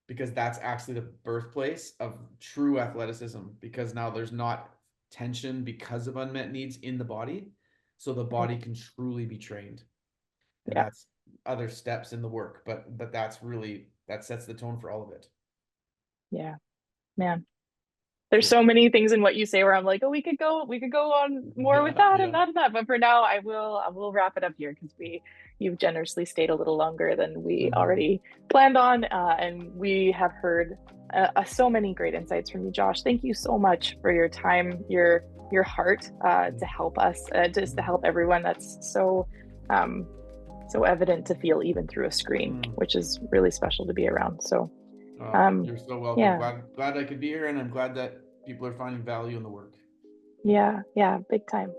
because that's actually the birthplace of true athleticism, because now there's not tension because of unmet needs in the body, so the body can truly be trained. And Yeah. that's other steps in the work, but that sets the tone for all of it. Yeah, man. There's so many things in what you say where I'm like, oh, we could go on more with that and that and that. But for now, I will wrap it up here because you've generously stayed a little longer than we already planned on, and we have heard so many great insights from you, Josh. Thank you so much for your time, your heart to help us, just to help everyone. That's so evident to feel even through a screen, which is really special to be around. So. You're so welcome. Yeah. Glad I could be here, and I'm glad that people are finding value in the work. Yeah, big time.